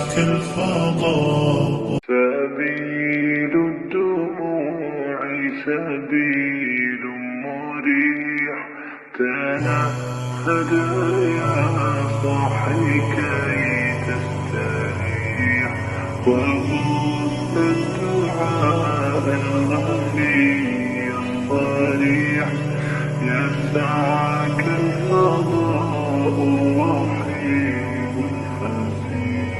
يسعك الفضاء. سبيل الدموع سبيل مريح، تنهد يا صاحي كي تستريح، وغص الدعاء الغني الصريح، يسعك الفضاء الرحيم الفسيح.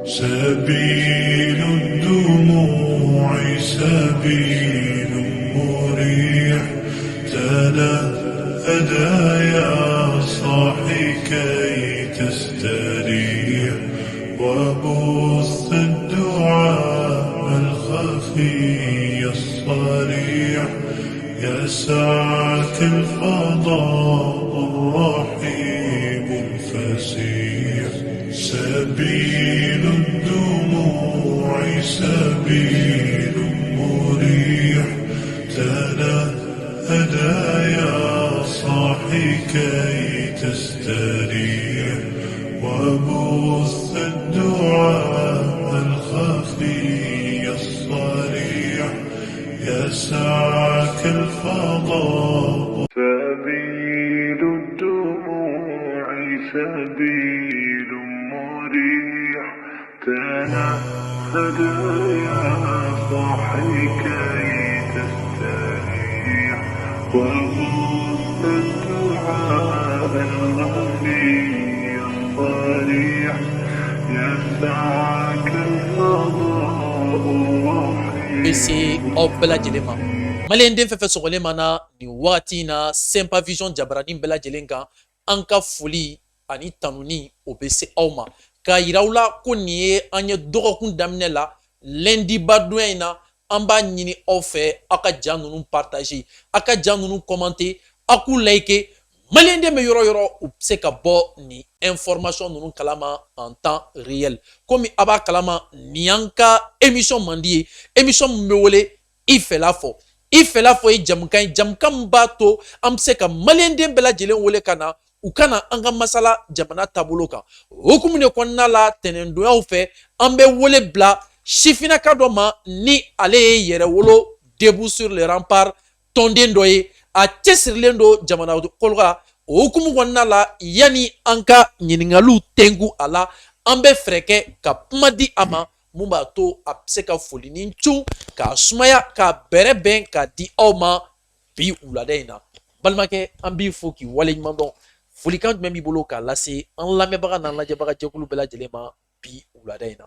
سبيل الدموع سبيل مريح، تنهدى يا صاحي كي تستريح، وبث الدعاء الخفي الصريح، يسعك الفضاء الرحيم الفسيح. سبيل الدموع سبيل مريح، تنهدى يا صاحي كي تستريح، وبث الدعاء الخفي الصريح، يسعك الفضاء. سبيل الدموع سبيل مريح، تنهد يا صاحي كي تستريح، وغص الدعاء الغني الصريح، يسعك الفضاء الرحيم. Bese au bela jelema malien den fefe sogole mana ni wati na Sempa Vision jabarani bela jelenga anka foli ani tanuni o bese auma ka yirawla ko ni ye anye dogokun damne la lundi badouin na amba nyini aw fe aka janunu partager aka janunu commenter aku like malien den me yoro yoro o se ka bo ni information nunu kalama en temps réel comme aba kalama nianka émission mandi émission mbewole ifela fo e jamkan bato am se ka malien den bela jelen wole kana u kana anga masala jamana tabulo kan hukumune konna la tenendoya fe ambe wole bla shifina kadoma ni ale yere wolo debout sur les remparts tonden doye a tesirlendo jamana kolga hukumu konna la yani anka nyiningalu tengu ala ambe freke ka pumadi ama mumba to apseka folini chu ka sumaya ka bereben ka di awma bi uladena balmake ambi foki wale nyamdo folikan membi bolo ka lase an lamebaga nan lajebaga jekulu bela jelema bi uladena.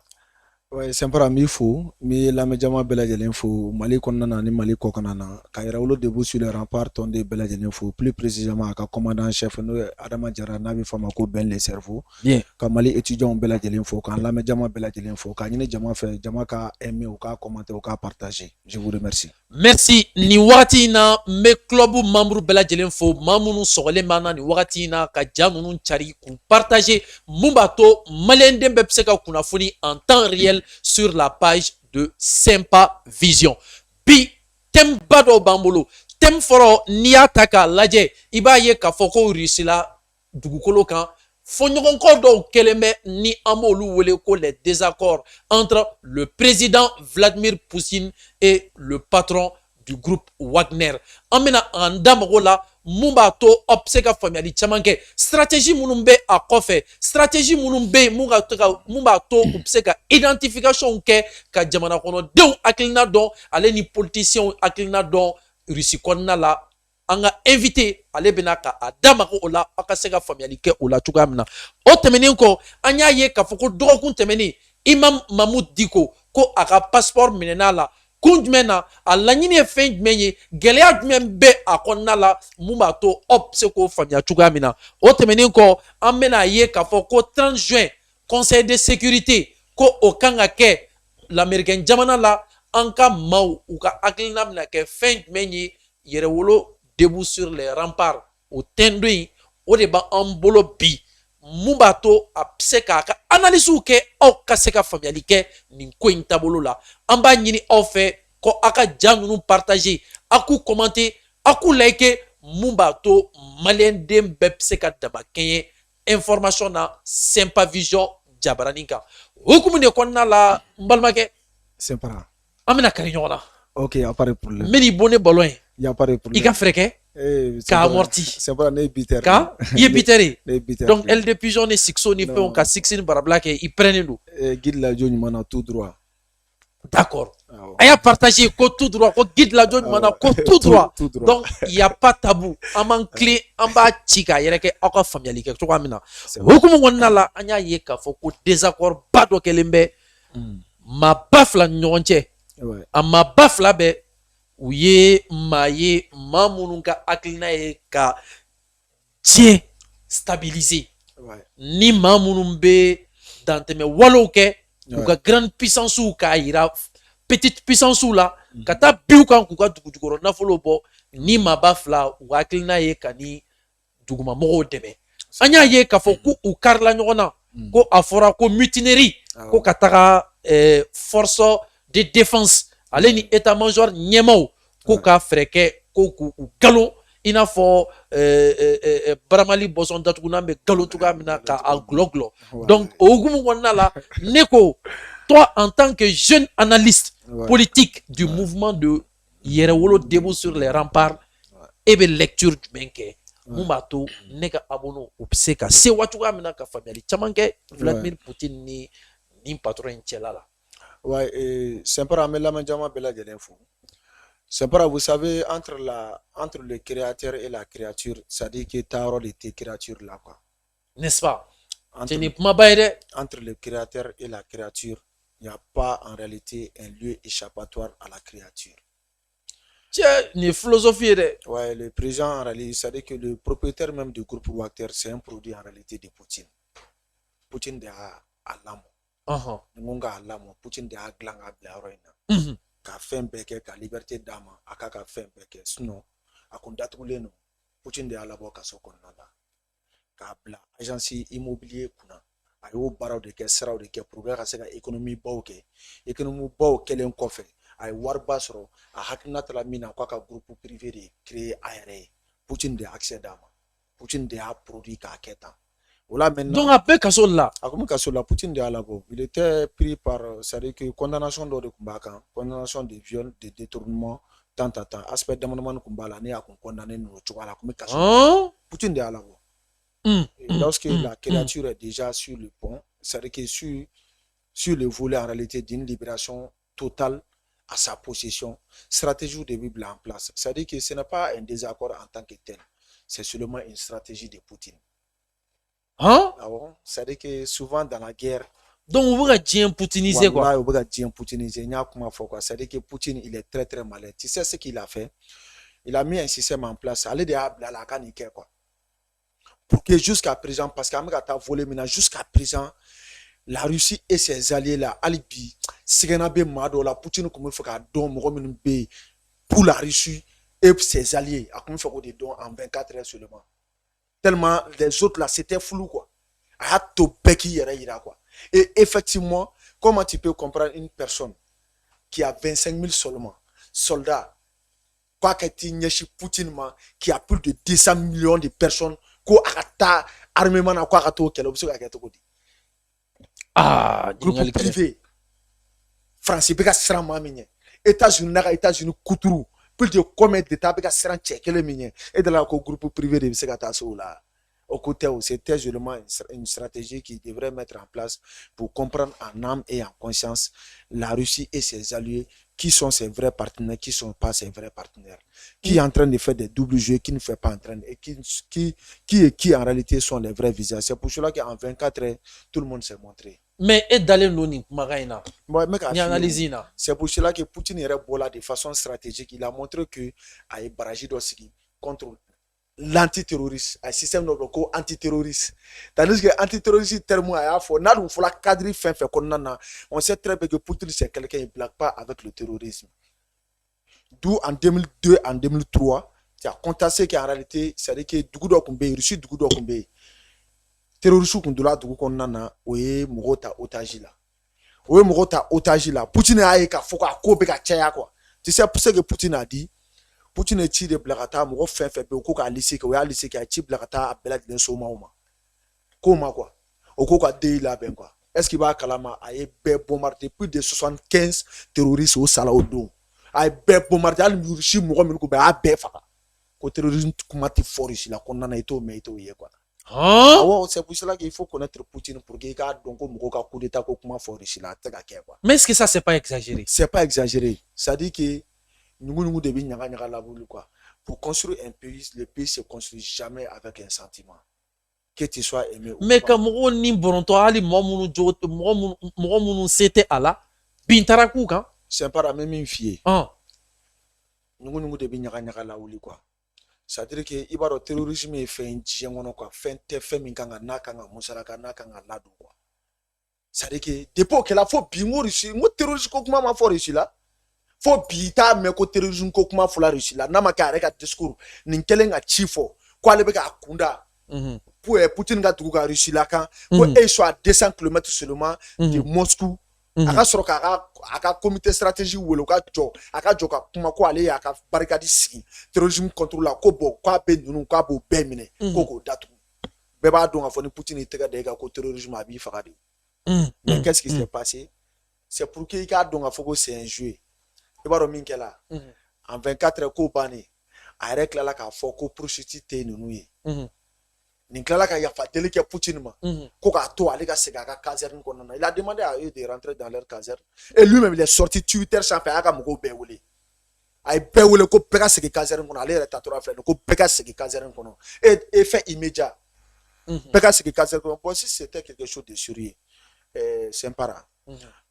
Ouais, c'est un mi fou, mi la médiama bela jelen fou, Mali konnana ni Mali kokanana, ka irawlo debout sur le rempart tonde bela jelen fou, plus précisément ka commandant chef no Adama Jara nabi fama ko ben les cerveaux. Bien. Ka Mali étudiant bela jelen fou, ka la médiama bela jelen fou, ka ñine jama fait jama ka aimer ou ka commenter ou ka partager. Je vous remercie. Merci ni wakati na me club membre bela jelen fo mamunu sogole mana ni wakati na ka janunu chari ku partager mumbato malende mbepseka kunafuni en temps réel sur la page de Sempa Vision. Bi tem bado bambolo tem foro niataka laje ibaye ka foko risila dugukolo kan fonyogon kordo keleme ni amolu wele ko les désaccords entre le président Vladimir Poutine et le patron du groupe Wagner. Amena andamagola mumba to obseka familiali chamanke stratégie munumbe a kofe stratégie munumbe mumba to obseka identification ke ka jamana kono dew akilina don ale ni politicien akilina don Russie konna la anga invité ale benaka adama ko ola akaseka familiali ke ola tugamna o temeni ko anya ye ka foko dogokun temeni Imam Mahmoud Diko ko aka passeport minenala kundmena a laɲini fen jumɛn ye gɛlɛya jumɛn bɛ a kɔnɔna la mun b'a to aw bɛ se k'o faamuya cogoya min na o tɛmɛnen kɔ an bɛna ye k'a fɔ ko 30 juin conseil de sécurité ko o kan ka kɛ l'américain jamana la an ka maaw u ka hakilina bɛna kɛ fɛn jumɛn ye yɛrɛwolo debout sur les remparts o tɛndo in o de b'an bolo bi mun b'a to a bɛ se k'a ka analyse kɛ aw ka se ka faamuyali kɛ nin ko in taabolo la an b'a ɲini aw fɛ ko aw ka ja ninnu partager aw k'u commenter aw k'u like mun b'a to maliyɛnden bɛɛ bɛ se ka daba kɛɲɛ information na Sempa Vision jabarani kan hukumu de kɔnɔna la n balimakɛ Sempara. an bɛna kari ɲɔgɔn na Ok, y a pas de problème. n bɛ n'i bɔ ne ballon ye Y a pas de i problème. ka fɛrɛ kɛ k'a amorti Sempara ne bitter. ka i ye bitter ye Ne bitter. donc LD Pigeon ni Sixo ni Non. fɛnw ka six ni barabila kɛ i pɛrɛnnen don Guide la jo ɲuman na tout droit. d'accord Awɔ. a y'a partagé ko tout droit ko guide la jo ɲuman na ko tout droit Tout droit. donc il y a pas tabou an b'an tilen an b'a ci k'a yɛrɛ kɛ aw ka faamuyali kɛ cogoya min na C'est vrai. hukumu kɔnɔna la an y'a ye k'a fɔ ko désaccord ba dɔ kɛlen bɛ maa ba fila ni ɲɔgɔn cɛ Ouais. a maa ba fila bɛ u ye maa ye maa minnu ka hakilina ye ka diɲɛ stabiliser Ouais. ni maa minnu bɛ dantɛmɛ walew kɛ u Ouais. ka grande puissance k'a yira petite puissance la ka taa biw kan k'u ka dugujukɔrɔ nafolo bɔ ni maa ba fila u ka hakilina ye ka ni dugumamɔgɔw dɛmɛ an y'a ye k'a fɔ ko u karila ɲɔgɔn na ko a fɔra ko mutinerie ko ka taga force de défense ale ni état major ɲɛmaw ko ka fɛɛrɛ kɛ ko k'u galon i n'a fɔ baramali bɔsɔn datugunan bɛ galon cogoya min na k'a gulɔ gulɔ donc o hukumu kɔnɔna la ne ko toi en tant que jeune analyste politique du mouvement de yɛrɛwolo debout sur les remparts e bɛ lecture jumɛn kɛ mun b'a to ne ka abonnew u bɛ se ka sewa cogoya min na ka faamuyali caman kɛ Vladimir Poutine ni nin patron in cɛla la. Ouais, Sempara, mais la manjama bela jelen fou. Sempara, vous savez, entre le créateur et la créature, ça dit que t'as rôle de tes créatures là, quoi. N'est-ce pas? Entre, entre le créateur et la créature, il n'y a pas en réalité un lieu échappatoire à la créature. Tiens, une philosophie. Ouais, le président en réalité, ça dit que le propriétaire même du groupe Wagner, c'est un produit en réalité de Poutine. Poutine de à l'âme. Ngonga alamo Poutine de aglanga bla roina ka fɛn bɛɛ kɛ ka liberté d'a ma a ka fɛn bɛɛ kɛ sinon a kun datugulen no Poutine de y'a labɔ kaso kɔnɔna la k'a bila agence immobilier kunna a y'o baaraw de kɛ siraw de kɛ pour ka se ka économie baw kɛ économie baw kɛlen kɔfɛ a ye wariba sɔrɔ a hakilina tala min na k'a ka groupe privé de créer a yɛrɛ ye Poutine de accès d'a ma Poutine de y'a produit k'a kɛ tan. Donc après kaso la Poutine de Alabo, il était pris par c'est-à-dire que condamnation de Kumbaka, condamnation de viol, de détournement, tant aspect d'amendement Kumbala ne a condamné nous la comme kaso. Poutine de Alabo. Lorsque la créature est déjà sur le pont, c'est-à-dire que sur le volet en réalité d'une libération totale à sa possession, stratégie de Bible en place. C'est-à-dire que ce n'est pas un désaccord en tant que tel, c'est seulement une stratégie de Poutine. Hein? Ah bon? C'est-à-dire que souvent dans la guerre. Donc on va dire poutiniser quoi. On va dire poutiniser. C'est-à-dire que Poutine il est très très malin. Tu sais ce qu'il a fait? Il a mis un système en place. Allez de la canique quoi. Pour que jusqu'à présent, parce qu'il a volé maintenant, jusqu'à présent, la Russie et ses alliés là, alibi, Siganabe Mado, la Poutine comme il faut qu'à don pour la Russie et ses alliés, à comme il faut des dons en 24 heures seulement. Tellement les autres là c'était flou quoi. I had to beki quoi. Et effectivement, comment tu peux comprendre une personne qui a 25 000 seulement soldats, quoi que tu n'aies Poutine qui a plus de 200 millions de personnes, quoi à armement à quoi à tout quel obstacle à tout groupe privé français beka sera mamine États-Unis Kouturu plus de combien d'états beka sera checker les miniers et de là au groupe privé de Sekataso là au côté où c'était seulement une stratégie qui devrait mettre en place pour comprendre en âme et en conscience la Russie et ses alliés qui sont ses vrais partenaires, qui ne sont pas ses vrais partenaires, qui est en train de faire des doubles jeux, qui ne fait pas en train de, et qui en réalité sont les vrais visages. C'est pour cela qu'en 24 heures, tout le monde s'est montré. Mais et d'aller nous c'est pour cela que Poutine est là de façon stratégique. Il a montré que a barragé contre l'antiterroriste, un système de antiterroriste. Tandis que antiterroriste terme à fond, n'a faut la cadre fin fait qu'on a. On sait très bien que Poutine c'est quelqu'un qui ne blague pas avec le terrorisme. D'où en 2002, en 2003, tu as contesté qu'en réalité, c'est-à-dire que Dougoudo Kumbe, Russie Dougoudo Kumbe, terroriste Kundula Dougou Nana, oué Mogota Otaji là. Oué Mogota Otaji là. Poutine a eu qu'à faut qu'à couper qu'à tchaya quoi. Tu sais pour ce que Poutine a dit. Poutine est tiré de blagata, mon fait beaucoup qu'à lycée, qu'à lycée, qu'à tiré blagata à Belak d'un soma. Comment quoi? Au quoi de la ben quoi? Est-ce qu'il va kalama a bombardé plus de 75 terroristes au Salaodo? A bombardé al murshi mogo ko ba be faka. Ko terrorisme comment tu fort ici là qu'on en a été mais été quoi. Ah ouais, c'est pour cela qu'il faut connaître Poutine pour qu'il ait donc mogo ka coup d'état ko comment fort ici là quoi. Mais est-ce que ça c'est pas exagéré? C'est pas exagéré. Ça dit que nous devons nyaga la boule quoi. Pour construire un pays, le pays se construit jamais avec un sentiment. Que tu sois aimé ou mais pas. quand mɔgɔw ni bɔrɔntɔ hali mɔgɔ minnu se tɛ a la bin taara k'u kan. C'est pas la même fille. Nous devons nyaga la boule quoi. Ça dit que il va le terrorisme est fait un djingono quoi. Fait minganga nakanga musaraka nakanga ladu quoi. Ça dit que depuis que la faut bingo ici, moi terrorisme comment ma fort ici là. Faut bita me ko terrorisme ko kuma fula Russie la nama ka reka discours nin kelen a chifo ko ale be ka kunda pour Poutine ga tugu ka Russie la kan ko e soit à 200 km seulement de Moscou aka soro ka aka comité stratégie wolo ka jo ka kuma ko ale aka barricade sigi terrorisme contrôle la ko bo ko be nunu ko bo be mine ko datu be ba don afoni Poutine tega de ga ko terrorisme abi fakadi. Mais qu'est-ce qui s'est passé? C'est pour qu'il ka don afoko c'est un jeu. En 24 heures ko bani a yɛrɛ tilala k'a fɔ ko prostituée tɛ ninnu ye nin tilala ka yafa deli kɛ Poutine ma ko k'a to ale ka segin a ka caserne kɔnɔna na il a demandé à eux de rentrer dans leur caserne et lui-même il est sorti Twitter sanfɛ a y'a ka mɔgɔw bɛɛ wele a ye bɛɛ wele ko bɛɛ ka segin caserne kɔnɔ ale yɛrɛ taatɔla filɛ ko bɛɛ ka segin caserne kɔnɔ et fait immédiat bɛɛ ka segin caserne kɔnɔ. Bon, si c'était quelque chose de sérieux c'est pas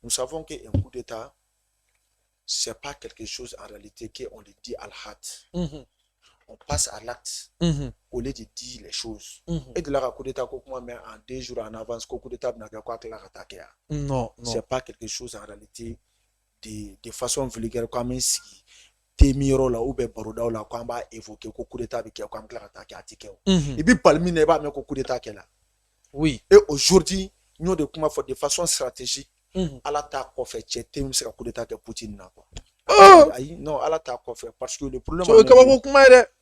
nous savons que un coup d'état c'est pas quelque chose en réalité qu'on le dit à l'hâte. On passe à l'acte au lieu de dire les choses. Et de là, coup d'état, mais en 2 jours en avance, coup d'état, non, c'est pas quelque chose en réalité de façon vulgaire comme si Temiro là ou Baroda là, quand on va évoquer coup d'état avec qui on va attaquer à Tiké. Et puis, Palmi n'est pas un coup d'état qu'elle a. Oui. Et aujourd'hui, nous devons faire de façon stratégique. Ala ta kɔfɛ cɛ tɛ min se ka coup d'état kɛ Poutine na quoi. Ayi non ala ta kɔfɛ parce que le problème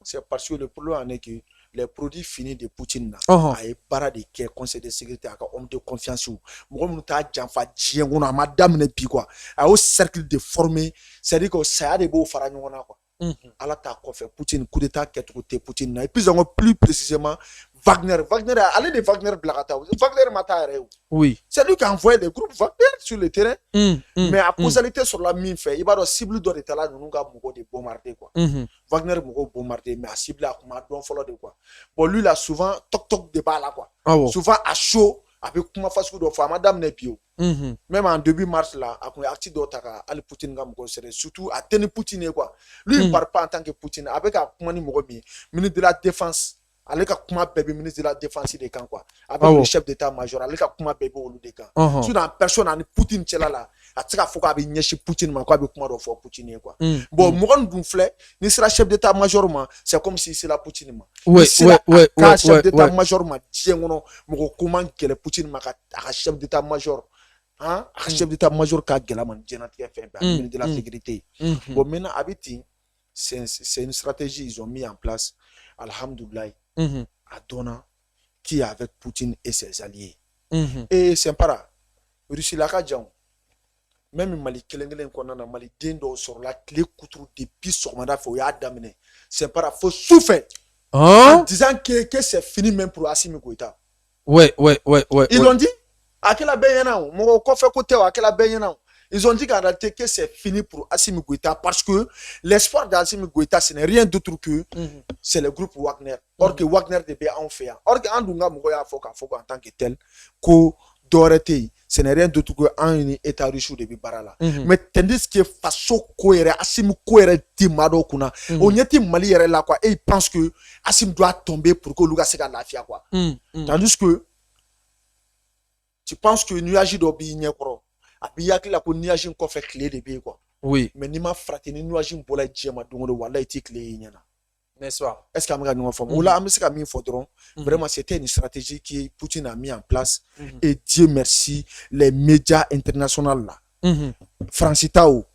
c'est parce que le problème en est que les produits finis de Poutine na a ye baara de kɛ conseil de sécurité a ka homme de confiance mɔgɔ minnu t'a janfa diɲɛ kɔnɔ a ma daminɛ bi quoi a y'o cercle de former c'est à dire que saya de b'o fara ɲɔgɔn na quoi. Ala ta kɔfɛ Poutine coup d'état kɛcogo tɛ Poutine na et puis encore plus précisément Wagner allez de Wagner blagata Wagner mata yɛrɛ. Oui. C'est lui qui a envoyé des groupes Wagner sur le terrain. Mais à causalité sur la mine fait il va dans cible d'or état là nous ga mɔgɔ de bombarder quoi. Wagner mɔgɔ bombarder mais à cible à kuma don follow de quoi. Bon lui là souvent toc de bas là quoi. Souvent à chaud avec kuma fasu do fa madame ne bio. Même en début mars là après acte d'otaka ali Poutine ga mɔgɔ sere surtout à tenir Poutine quoi. Lui il parle pas en tant que Poutine avec a kuma ni mɔgɔ mi ministre de la défense. Ale ka kuma bébé ministre de la défense des camps quoi avec le chef d'état-major ale ka kuma bébé olu de camp sur dans personne ani Poutine cela là a tse ka fɔ k'a bɛ ɲɛsin Poutine ma ko a bɛ kuma dɔ fɔ Poutine quoi bon mɔgɔ dun filɛ ni sera chef d'état-major ma c'est comme si c'est la Poutine ma ka chef d'état-major ma diɲɛ kɔnɔ mɔgɔ ko man kɛlɛ Poutine ma ka a ka chef d'état-major a ka chef d'état-major ka gɛlɛya man diɲɛnatigɛ fɛn bɛɛ ministre de la sécurité bon maintenant a bɛ ten c'est une stratégie ils ont mis en place alhamdoulilah à Dona qui est avec Poutine et ses alliés. Et c'est pas là. Russie la kadjan. Même Mali kelengelen qu'on a Mali dendo sur la clé couture depuis son mandat faut y adaminer. C'est pas là faut souffrir. En disant que c'est fini même pour Assimi Goïta. Ouais. Ils l'ont dit à quel abeyena mon coffre côté à quel abeyena. Ils ont dit qu'en réalité que c'est fini pour Assimi Goïta parce que l'espoir d'Assimi Goïta ce n'est rien d'autre que c'est le groupe Wagner. Or que Wagner devait en faire. Or que Andunga Mogoya Foka en tant que tel, que Dorete, ce n'est rien d'autre que un état riche de Bibarala. Mais tandis que façon cohérent, Assimi cohérent Timado Kuna, on y était Mali là quoi, et il pense que Assimi doit tomber pour que Luga Sega la fia quoi. Tandis que tu penses que nuage d'obi nyekro. Abiyaki la ko nuage ko fait clé de bé quoi. Oui. Mais ni ma fratini nuage bola djema dongo wala été clé nyana. N'est-ce pas? Est-ce qu'il y a une forme? Là, vraiment, c'était une stratégie que Poutine a mis en place. Et Dieu merci, les médias internationaux là. Francitao,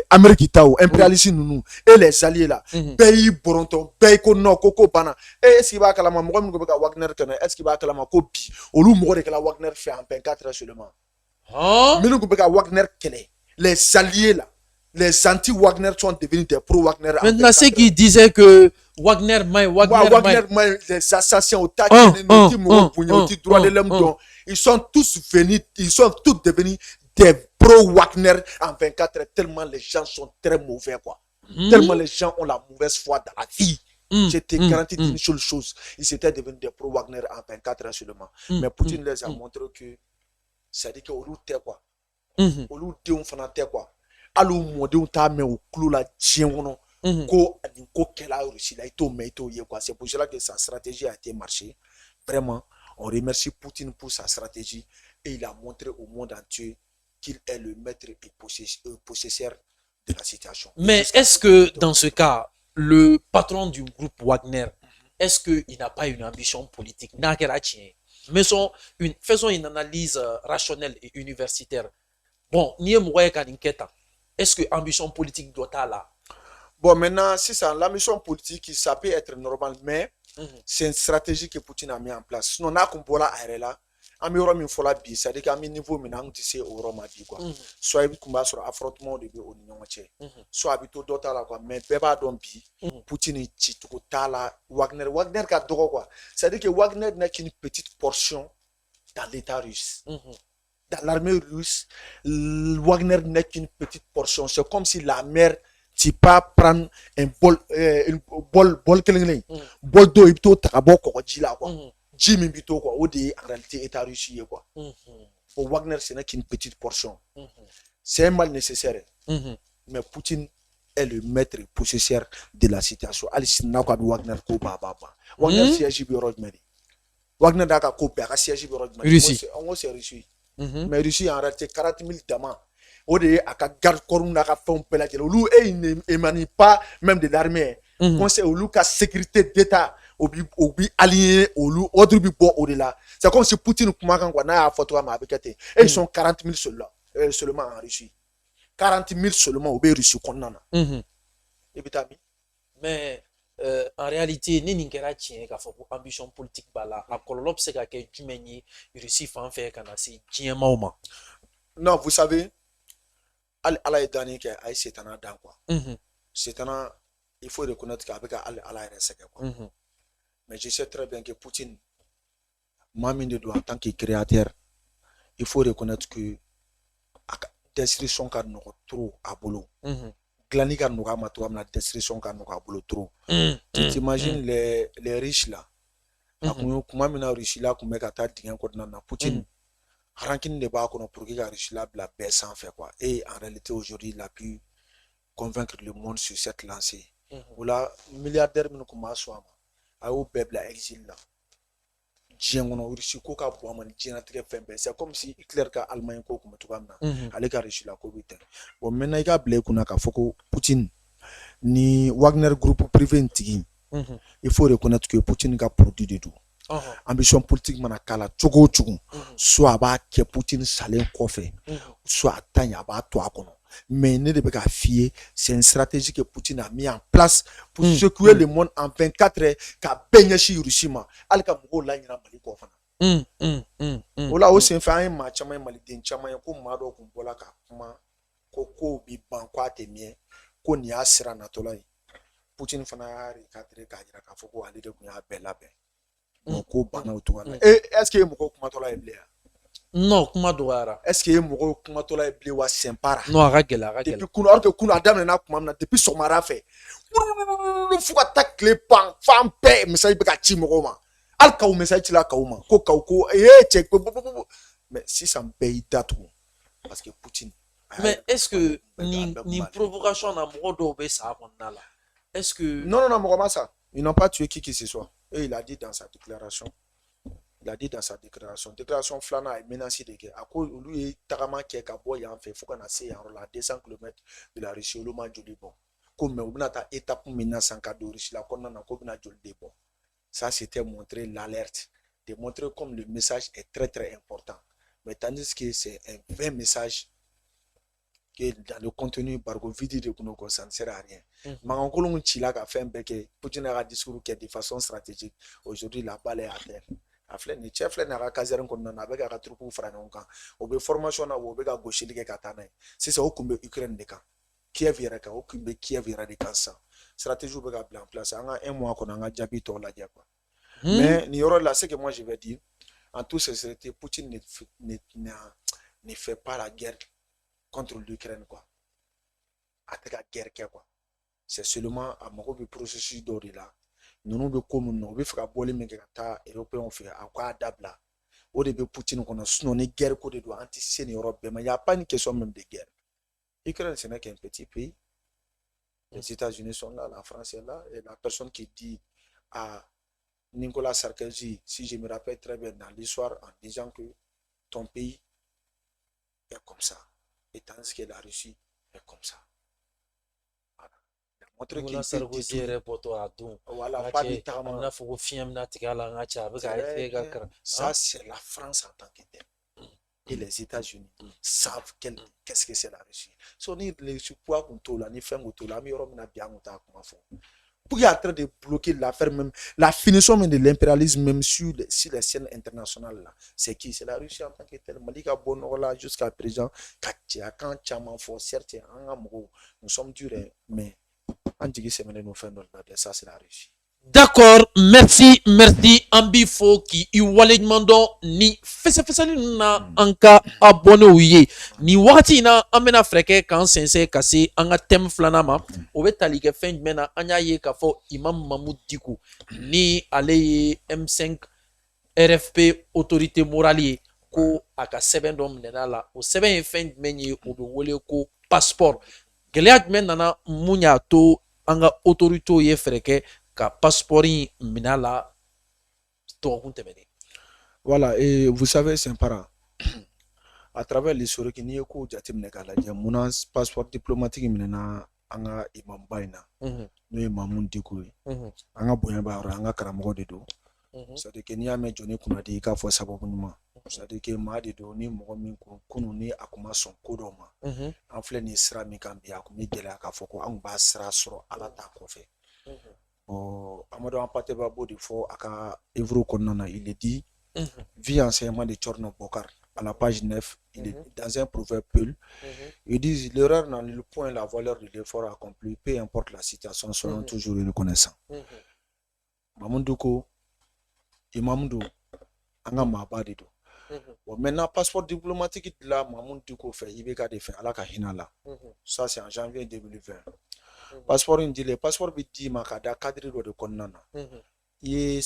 Amérique taw impérialiste nunu et les alliés là bɛɛ y'i bɔrɔntɔ bɛɛ y'i ko non ko banna est-ce qu'il b'a kalama mɔgɔ min ko bɛ ka Wagner kɛnɛ est-ce qu'il b'a kalama ko bi olu mɔgɔ de kɛla Wagner fɛ en 24 heures seulement minnu ko bɛ ka Wagner kɛlɛ les alliés là les anti-Wagner sont devenus des pro-Wagner. Maintenant, ceux qui disaient que Wagner les assassins au taquet, droit de l'homme, ils sont tous venus, ils sont tous devenus des pro-Wagner en 24 heures, tellement les gens sont très mauvais, quoi. Tellement les gens ont la mauvaise foi dans la vie. J'étais garanti d'une seule chose, ils étaient devenus des pro-Wagner en 24 heures seulement. Mais Poutine les a montré que ça dit que au lieu de quoi, au lieu de quoi. Allo modèle t'a mis au clou la dièmono ko ani ko kela Russie là ito quoi. C'est pour cela que sa stratégie a été marché. Vraiment, on remercie Poutine pour sa stratégie et il a montré au monde entier qu'il est le maître et possesseur de la situation. Mais est-ce que dans ce cas, le patron du groupe Wagner, est-ce qu'il n'a pas une ambition politique? Faisons une analyse rationnelle et universitaire. Bon, ni est-ce que l'ambition politique doit être là? Bon, maintenant, si c'est l'ambition politique, ça peut être normal, mais c'est une stratégie que Poutine a mis en place. Sinon, on a comme pour la là, on a mis une bi, c'est-à-dire qu'à un niveau maintenant, tu sais, au Roma bi quoi. Soit il combat sur affrontement au début au niveau entier, soit habito d'autres là quoi, mais beba don bi, Poutine est tout là, Wagner qu'a droit quoi. C'est-à-dire que Wagner n'est qu'une petite portion dans l'État russe. Dans l'armée russe, Wagner n'est qu'une petite portion. C'est comme si la mer, tu peux prendre un bol d'eau, il faut t'avoir quoi, Jimmy Bito quoi, ou des en réalité État russe quoi. Pour Wagner, ce n'est qu'une petite portion. C'est un mal nécessaire. Mais Poutine est le maître possesseur de la situation. Alice n'a pas Wagner ko baba. Wagner siège bureau de mairie. Wagner n'a pas coopéré siège bureau de mairie. On s'est reçu. Mais Russie en réalité 40 000 damans. Au dé à garde corps n'a pas fait un pelage. Olu émane pas même de l'armée. Conseil Olu ka sécurité d'État obi aligné Olu autre bi bo au-delà. C'est comme si Poutine kuma kan quoi na photo ma bekete. Et ils sont 40 000 seulement en Russie. 40 000 seulement au Russie konana. Et bitami. Mais en réalité, ni n'ingéra tient qu'à faire ambition politique bala. À Kololop c'est qu'à que Jumeni Russie fan fait qu'à nasi tient mauma. Non, vous savez, Allah est donné que Aïe c'est un adam quoi. C'est un, il faut reconnaître qu'avec Allah est resté quoi. Mais je sais très bien que Poutine, Mamine de en tant que créateur, il faut reconnaître que destruction quand nous trop à boulot. Glani quand nous avons la destruction quand nous avons trop. Tu t'imagines les riches là. Comment maintenant riches là comme Megata tient contre na Poutine. Rankin de bas qu'on pour que la riche là la baisse sans faire quoi. Et en réalité aujourd'hui il a pu convaincre le monde sur cette lancée. Voilà milliardaire nous commence à au peuple exil là. C'est comme si Hitler ka Allemagne ko comme tout comme allez ka riche la ko bité. Bon maintenant il a blé qu'on a ka foko Poutine ni Wagner groupe privé ntigi. Il faut reconnaître que Poutine a produit de tout. Ambition politique mana kala chogo soit ba ke Poutine salen kofe soit tanya ba to akono mais ne de ka fier c'est une stratégie que Poutine a mis en place pour secouer le monde en 24 heures ka benye shi Hiroshima alka mugo la nyina mali ko fana ola o sen fa ma chama mali den chama ko ma do ko bola ka kuma ko bi ban ko atemie ko ni asira na tolai Poutine fana ri ka tere ka jira ka foko ali de ko ya bela be ko bana o to est-ce que mugo kuma tola e blea non kuma doara est-ce que mugo kuma tola e blea wa sempara non aragela depuis kuno or que kuno adam na kuma na depuis somara fait fuka takle pan fam pe message be ka ti mugo ma al ka o message la ka o ma ko check mais si ça me paye date parce que Poutine mais est-ce que ni provocation na mugo do be sa monna là est-ce que non mugo ça ils n'ont pas tué qui que ce soit. Et il a dit dans sa déclaration, déclaration flana est menacée de guerre. À cause lui, Tarama qui est Kaboy en fait, faut qu'on ait à 200 km de la Russie, le man joli bon. Comme on a ta étape menace en cas de Russie, la qu'on a un joli bon. Ça, c'était montrer l'alerte, de montrer comme le message est très très important. Mais tandis que c'est un vrai message, que dans le contenu bargo vide de Kunoko, ça ne sert à rien. Mangankolon Chila a fait un bec, Poutine a discours qui est de façon stratégique. Aujourd'hui, la balle est à terre. Afle ni chef le na kazeran ko na be ka trupu frana on kan o be formation na o be ka gauche ligue katana c'est ça o kumbe Ukraine de kan Kiev yɛrɛ kan o kumbe Kiev yɛrɛ de kan sa stratégie be ka bila en place anga un mois ko na nga jabi to la dia quoi mais ni yoro là c'est que moi je vais dire en toute sincérité Poutine ne fait pas la guerre contre l'Ukraine quoi a te ka guerre quoi c'est seulement à mako be processus do de là nous be ko mun no be faka boli min ka ta européen fait à quoi dabla au début Poutine qu'on a sinon les guerres ko de doit anticiper Europe mais il y a pas une question même de guerre. L'Ukraine ce n'est qu'un petit pays. Les États-Unis sont là, la France est là et la personne qui dit à Nicolas Sarkozy, si je me rappelle très bien dans l'histoire en disant que ton pays est comme ça et tandis que la Russie est comme ça. Montre qu'il Sarkozy voilà, pas du temps. Ça, c'est la France en tant que telle. Et les États-Unis savent qu'est-ce que c'est la Russie. Son les supports qu'on tourne, ni fait qu'on tourne, mais on a bien monté comme ça. Pour y en train de bloquer l'affaire même, la finition même de l'impérialisme même sur les scènes internationales là, c'est qui? C'est la Russie en tant que telle. Malika Bono là jusqu'à présent, quand Tchaman fort, certes, nous sommes durs, mais ça c'est la Russie. D'accord, merci Ambi fo ki i waleɲumandɔn ni fɛsɛfɛsɛli na an ka abonnew ye ni wagati na an bena fɛrɛkɛ k'an sɛnsɛn ka se an ka thème filanan ma o be tali kɛ fɛn jumɛn na an y'a ye k'a fɔ Imam Mahmoud Dicko ni ale ye M5 RFP autorité morale ye ko a ka sɛbɛn dɔ minɛna la o sɛbɛn ye fɛn jumɛn ye o be wele ko passeport gɛlɛya jumɛn nana mun y'a to an ka autoritéw ye fɛrɛ kɛ ka passeport minala voilà et vous savez c'est un parent à travers l'historique ni ko jateminɛ k'a lajɛ mun passeport diplomatique minɛna an ka imam ba in na n'o ye Mahmoud Dicko ye an ka bonya b'a yɔrɔ an ka karamɔgɔ de don c'est à dire que n'i y'a mɛn jɔnni kunna di i k'a fɔ sababu ɲuman c'est à dire que maa de don ni mɔgɔ min kunun ni a kun ma sɔn ko dɔw ma an filɛ nin sira min kan bi a kun bɛ gɛlɛya k'a fɔ ko an b'a sira sɔrɔ ala ta kɔfɛ Amadou Ampateba Bo de fo aka Evro Konana, il est dit, vie enseignement de Tchorno Bokar, à la page 9, il est dans un proverbe Peul, il dit l'erreur dans le point la valeur de l'effort accompli, peu importe la situation, soyons toujours reconnaissants. Mamoudouko, Imamdou, Anga Mabadido. Bon, maintenant, passeport diplomatique, là, Mamoudouko fait, il veut garder fait, à la Kahinala. Ça, c'est en janvier 2020. Passeport indile passeport bi di ma ka da cadre do de konnana i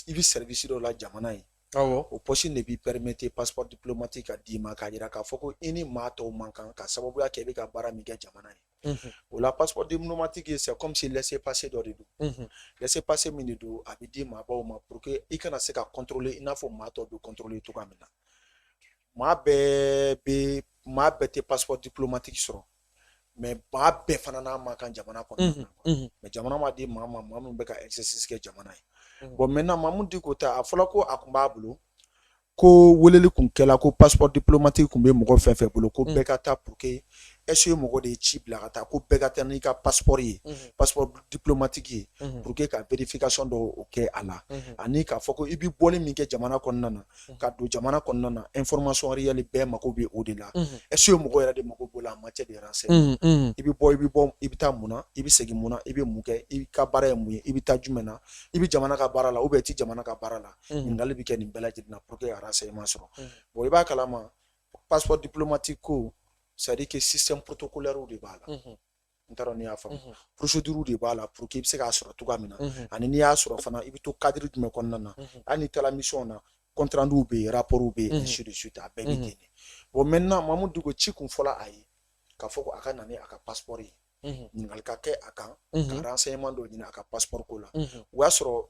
bi service do la jamana yi o poche ne bi permettre passeport diplomatique a di ma ka jira ka foko ini ma to mankan ka sababu ya kebe ka bara mi ga jamana yi o la passeport diplomatique c'est comme si laisser passer do laisser passer min do abi di ma ba o ma pour que i kana se ka contrôler ina fo ma to be contrôler to kamina ma be te passeport diplomatique soro mais ba be fana na ma kan jamana kɔnɔ mais jamana ma di maa min bɛ ka exercice kɛ jamana ye bon maintenant Mahmoud Dicko ta a fɔla ko a kun b'a bolo ko weleli kun kɛla ko passeport diplomatique kun bɛ mɔgɔ fɛn fɛn bolo ko bɛɛ ka taa pour que est-ce que mɔgɔ de ye ci bila ka taa ko bɛɛ ka taa n'i ka passeport ye passeport diplomatique ye pour que ka vérification dɔ o kɛ a la ani k'a fɔ ko i bi bɔli min kɛ jamana kɔnɔna na ka don jamana kɔnɔna na information réelle bɛɛ mako bɛ o de la est-ce que mɔgɔ yɛrɛ de mako b'o la en matière de renseignement i bi bɔ i bi taa mun na i bi segin mun na i bɛ mun kɛ i ka baara ye mun ye i bi taa jumɛn na i bi jamana ka baara la ou bien i ti jamana ka baara la ɲininkali bi kɛ nin bɛɛ lajɛlen na pour que ka renseignement sɔrɔ bon i b'a kalama passeport diplomatique ko c'est-à-dire que système protocolaire de b'a la n t'a dɔn n'i y'a faamu procédure de b'a la pour que i bɛ se k'a sɔrɔ cogoya min na ani n'i y'a sɔrɔ fana i bɛ to cadre jumɛn kɔnɔna na hali n'i taara mission na compte rendu bɛ yen rapport bɛ yen ainsi de suite a bɛɛ bɛ ten de bon maintenant Mahmoud Dicko ci kun fɔla a ye k'a fɔ ko a ka na ni a ka passeport ye ɲininkali ka kɛ a kan ka renseignement dɔ ɲini a ka passeport ko la o y'a sɔrɔ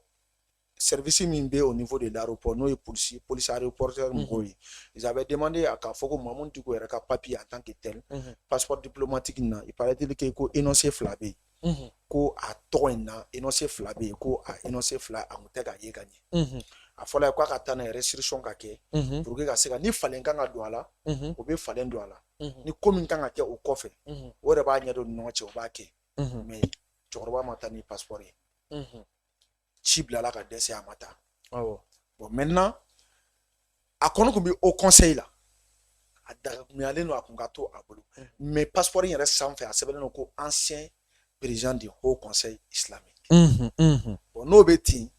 service min bɛ au niveau de l'aéroport n'o ye police aéroportuaire mɔgɔw ye ils avaient demandé à k'a fɔ ko Mahmoud Dicko yɛrɛ ka papier en tant que tel passeport diplomatique na il paraît-il que ko énoncé fila bɛ yen ko a tɔgɔ in na énoncé fila bɛ yen ko a énoncé fila a kun tɛ ka ye ka ɲɛ a fɔla k'a ka taa n'a ye restriction ka kɛ pour que ka se ka ni falen kan ka don a la o bɛ falen don a la ni ko min kan ka kɛ o kɔfɛ o de b'a ɲɛdɔn ni ɲɔgɔn cɛ o b'a kɛ mais cɛkɔrɔba ma taa ni passeport ye ci bilala ka dɛsɛ a ma taa bon maintenant a kɔni kun bɛ au conseil la a dagakunyalen don a kun ka to a bolo mais passeport in yɛrɛ sanfɛ a sɛbɛnnen don ko ancien président du haut conseil islamique bon n'o bɛ ten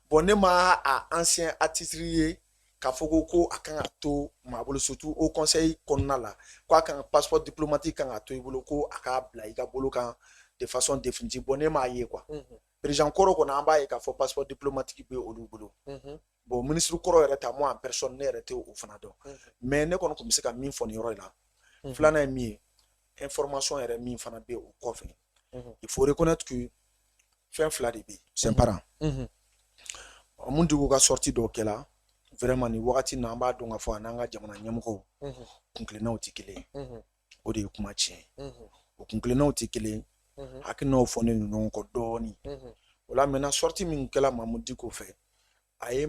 bon ne ma a ancien attitré ye k'a fɔ ko a kan ka to maa bolo surtout au conseil kɔnɔna la ko a kan passeport diplomatique kan ka to i bolo ko a k'a bila i ka bolo kan de façon définitive bon ne m'a ye quoi président kɔrɔ kɔni an b'a ye k'a fɔ passeport diplomatique bɛ olu bolo bon ministre kɔrɔ yɛrɛ ta moi en personne ne yɛrɛ tɛ o fana dɔn mais ne kɔni tun bɛ se ka min fɔ nin yɔrɔ in na filanan ye min ye information yɛrɛ min fana bɛ o kɔfɛ il faut reconnaître que fɛn fila de bɛ yen c'est parent mun digo ka sortie dɔw kɛla vraiment ni wagati na an b'a dɔn ka fɔ a n'an ka jamana ɲɛmɔgɔw kunkilennaw tɛ kelen o de ye kuma tiɲɛ o kunkilennaw tɛ kelen hakilinaw fɔnen don ɲɔgɔn kɔ dɔɔni o la maintenant sortie min kɛla Mamudu Diko fɛ a ye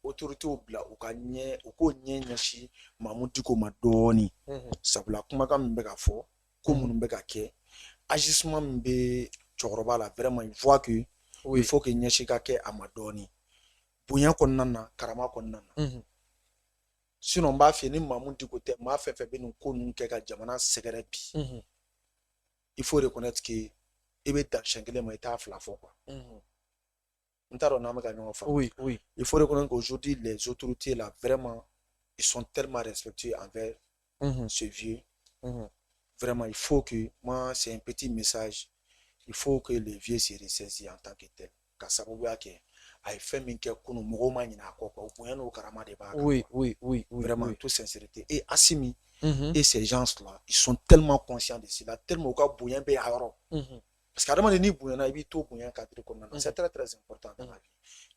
autorités bila u k'o ɲɛ ɲɛsin Mamudu Diko ma dɔɔni sabula kumakan min bɛ ka fɔ ko minnu bɛ ka kɛ agissement min bɛ cɛkɔrɔba la vraiment il voit que il faut que ɲɛsin ka kɛ a ma dɔɔni bonya kɔnɔna na karama kɔnɔna na sinon n b'a f'i ye ni Mamudu Diko tɛ maa fɛn fɛn bɛ nin ko ninnu kɛ ka jamana sɛgɛrɛ bi il faut reconnaître que i bɛ dan siɲɛ kelen ma i t'a fila fɔ quoi n t'a dɔn n'an bɛ ka ɲɔgɔn faamu il faut reconnaître qu'aujourd'hui les autorités là vraiment ils sont tellement respectueux envers ce vieux vraiment il faut que moi c'est un petit message il faut que les vieux se ressaisissent en tant que tel ka sababuya kɛ a ye fɛn min kɛ kunun mɔgɔw ma ɲinɛ a kɔ quoi o bonya n'o karama de b'a kan vraiment en toute sincérité et Assimi et ces gens là ils sont tellement conscients de cela tellement u ka bonya bɛ a yɔrɔ parce que adamaden n'i bonyana i b'i to bonya cadre kɔnɔna na c'est très très important dans la vie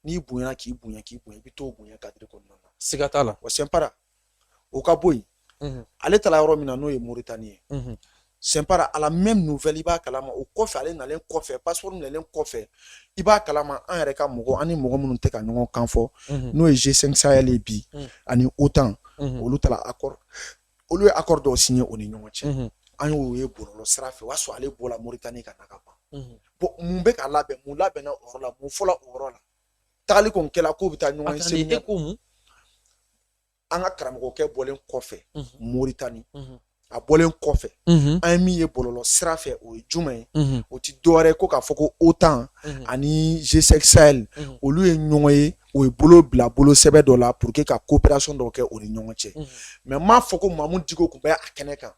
n'i bonyana k'i bonya i b'i to bonya cadre kɔnɔna na siga t'a la wa Sɛnpara o ka bɔ yen ale taara yɔrɔ min na n'o ye Mauritanie ye Sɛnpara à la même nouvelle i b'a kalama o kɔfɛ ale nalen kɔfɛ passeport nalen kɔfɛ i b'a kalama an yɛrɛ ka mɔgɔ ani mɔgɔ minnu tɛ ka ɲɔgɔn kan fɔ n'o ye G5 Sahel ye bi ani OTAN olu taara accord olu ye accord dɔw signé o ni ɲɔgɔn cɛ an y'o ye bɔlɔlɔ sira fɛ o y'a sɔrɔ ale bɔra Mauritanie ka na ka ban bon mun bɛ ka labɛn mun labɛnna o yɔrɔ la mun fɔla o yɔrɔ la tagali kɔni kɛla k'o bɛ taa ɲɔgɔn ye séminaire an ka karamɔgɔkɛ bɔlen kɔfɛ Mauritanie a bɔlen kɔfɛ an ye min ye bɔlɔlɔ sira fɛ o ye jumɛn ye o ti dɔwɛrɛ ye ko k'a fɔ ko OTAN ani G5 Sahel olu ye ɲɔgɔn ye o ye bolo bila bolo sɛbɛn dɔ la pour que ka coopération dɔw kɛ o ni ɲɔgɔn cɛ mais m'a fɔ ko Mamudu Diko kun bɛ a kɛnɛ kan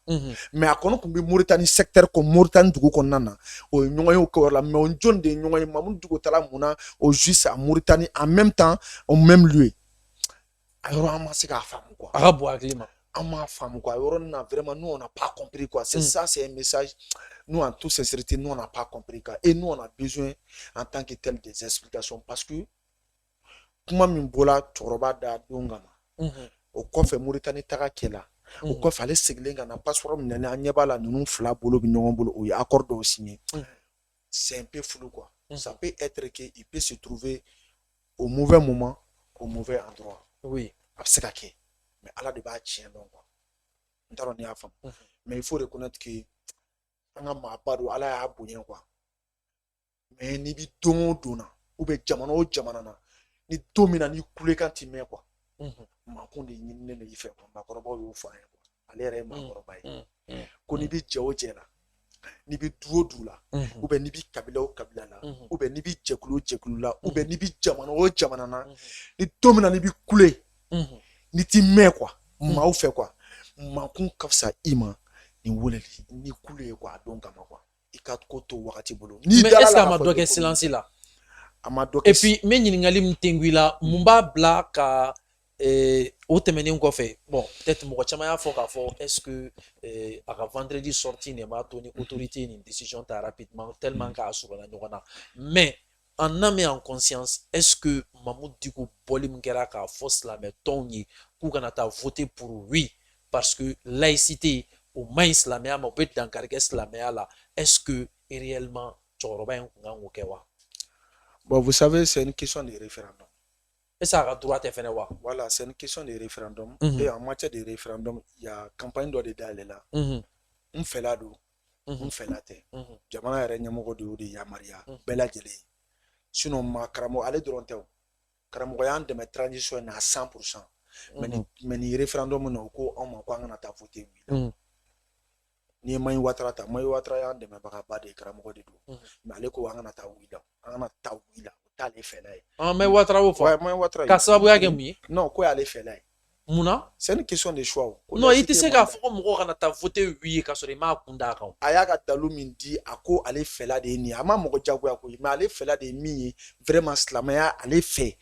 mais a kɔni kun bɛ Mauritanie secteur ko Mauritanie dugu kɔnɔna na o ye ɲɔgɔn ye o kɛyɔrɔ la mais o jɔn de ye ɲɔgɔn ye Mamudu Diko taara mun na au juste à Mauritanie en même temps au même lieu a yɔrɔ an ma se k'a faamu quoi a ka bon hakili ma on m'a femme quoi vraiment nous on n'a pas compris quoi c'est ça c'est un message nous en toute sincérité nous on n'a pas compris quoi et nous on a besoin en tant que tel des explications parce que kuma min bola cɛkɔrɔba da don kama o kɔfɛ Mauritanie taga kɛla o kɔfɛ ale seginnen ka na passeport min na an ɲɛ b'a la ninnu fila bolo bɛ ɲɔgɔn bolo o ye accord dɔw signé c'est un peu flou quoi ça peut être que il peut se trouver au mauvais moment au mauvais endroit a bɛ se ka kɛ mais Ala de b'a tiɲɛ dɔn quoi n t'a dɔn n'i y'a faamu mais il faut reconnaître que an ka maaba don Ala y'a bonya quoi mais n'i bi don o don na ou bien jamana o jamana na ni don min na ni kulekan ti mɛn quoi makun de ɲininen de i fɛ quoi maakɔrɔbaw y'o fɔ an ye quoi ale yɛrɛ ye maakɔrɔba ye ko n'i bi jɛ o jɛ la n'i bi du o du la ou bien n'i bi kabila o kabila la ou bien n'i bi jɛkulu o jɛkulu la ou bien n'i bi jamana o jamana na ni don min na n'i bi kule ni ti mɛn quoi maaw fɛ quoi makun ka fisa i ma ni weleli ni kule ye quoi a don kama quoi i ka ko to wagati bolo mais est-ce que a ma dɔ kɛ silence la a ma dɔ kɛ et puis n bɛ ɲininkali min tɛngu i la mun b'a bila ka o tɛmɛnen kɔfɛ bon peut-être mɔgɔ caman y'a fɔ k'a fɔ est-ce que a ka vendredi sortie ne b'a to ni autorité ye nin décision ta rapidement tellement k'a surunya ɲɔgɔn na mais en âme et en conscience est-ce que Mamudu Diko bɔli min kɛra k'a fɔ silamɛ tɔnw ye k'u kana taa voter pour oui parce que laïcité o maɲi silamɛya ma o bɛ dankari kɛ silamɛya la est-ce que réellement cɛkɔrɔba in kun kan k'o kɛ wa? Bon, vous savez, c'est une question de référendum. Et ça a droit de faire quoi? Voilà, c'est une question de référendum. Mhm. Et en matière de référendum, il y a campagne de d'aller là. Mhm. On fait là d'où? Mhm. On fait là. Mhm. Jamana yɛrɛ ɲɛmɔgɔ de y'o de yamaruya bɛɛ lajɛlen sinon ma karamɔgɔ ale dɔrɔn tɛ o karamɔgɔ y'an dɛmɛ transition na 100%. Mais ni référendum na o ko anw ma ko an kana taa voter wi la ni ye Mayi Watara ta Mayi Watara y'an dɛmɛbagaba de ye karamɔgɔ de don mais ale ko an kana taa wi la an kana taa wi la o t'ale fɛla ye Mayi Watara o fɔ Mayi Watara ka sababuya kɛ mun ye? non ko y'ale fɛla ye Munna? c'est une question de choix o non i tɛ se k'a fɔ ko mɔgɔw kana taa voter wi ye k'a sɔrɔ i m'a kun d'a kan a y'a ka dalu min di a ko ale fɛla de ye nin ye a ma mɔgɔ jagoya ko ye mais ale fɛla de ye min ye vraiment silamɛya ale fɛ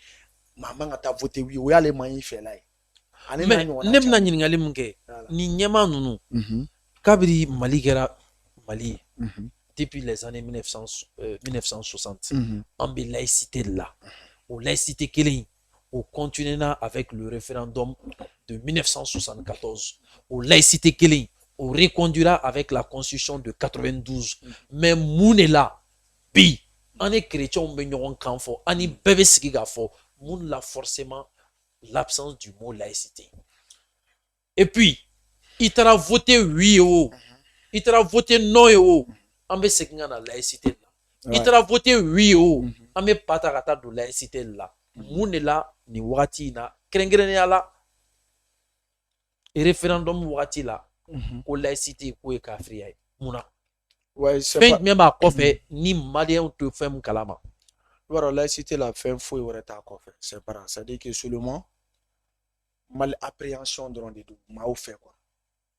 maa man ka taa voter wi o y'ale Mayi fɛla ye mais ne bɛna ɲininkali min kɛ nin ɲɛmaa ninnu kabiri Mali kɛra Mali ye depuis les années 1960 an bɛ laïcité de la o laïcité kelen on continuera avec le référendum de 1974 au laïcité kelen on reconduira avec la constitution de 92 mais mun de la bi an ni chrétiens bɛ ɲɔgɔn kan fɔ an ni bɛɛ bɛ sigi k'a fɔ mun la forcément l'absence du mot laïcité et puis i taara voter oui o i taara voter non ye o an bɛ segin ka na laïcité la i taara voter oui o an bɛ ba ta ka taa don laïcité la mun de la nin wagati in na kɛrɛnkɛrɛnnenya la référendum wagati la ko laïcité k'o ye kafiriya ye mun na fɛn jumɛn b'a kɔfɛ ni maliyɛnw tɛ fɛn min kalama i b'a dɔn laïcité la fɛn foyi wɛrɛ t'a kɔfɛ c'est pas c'est à dire que seulement mal appréhension dɔrɔn de don maaw fɛ quoi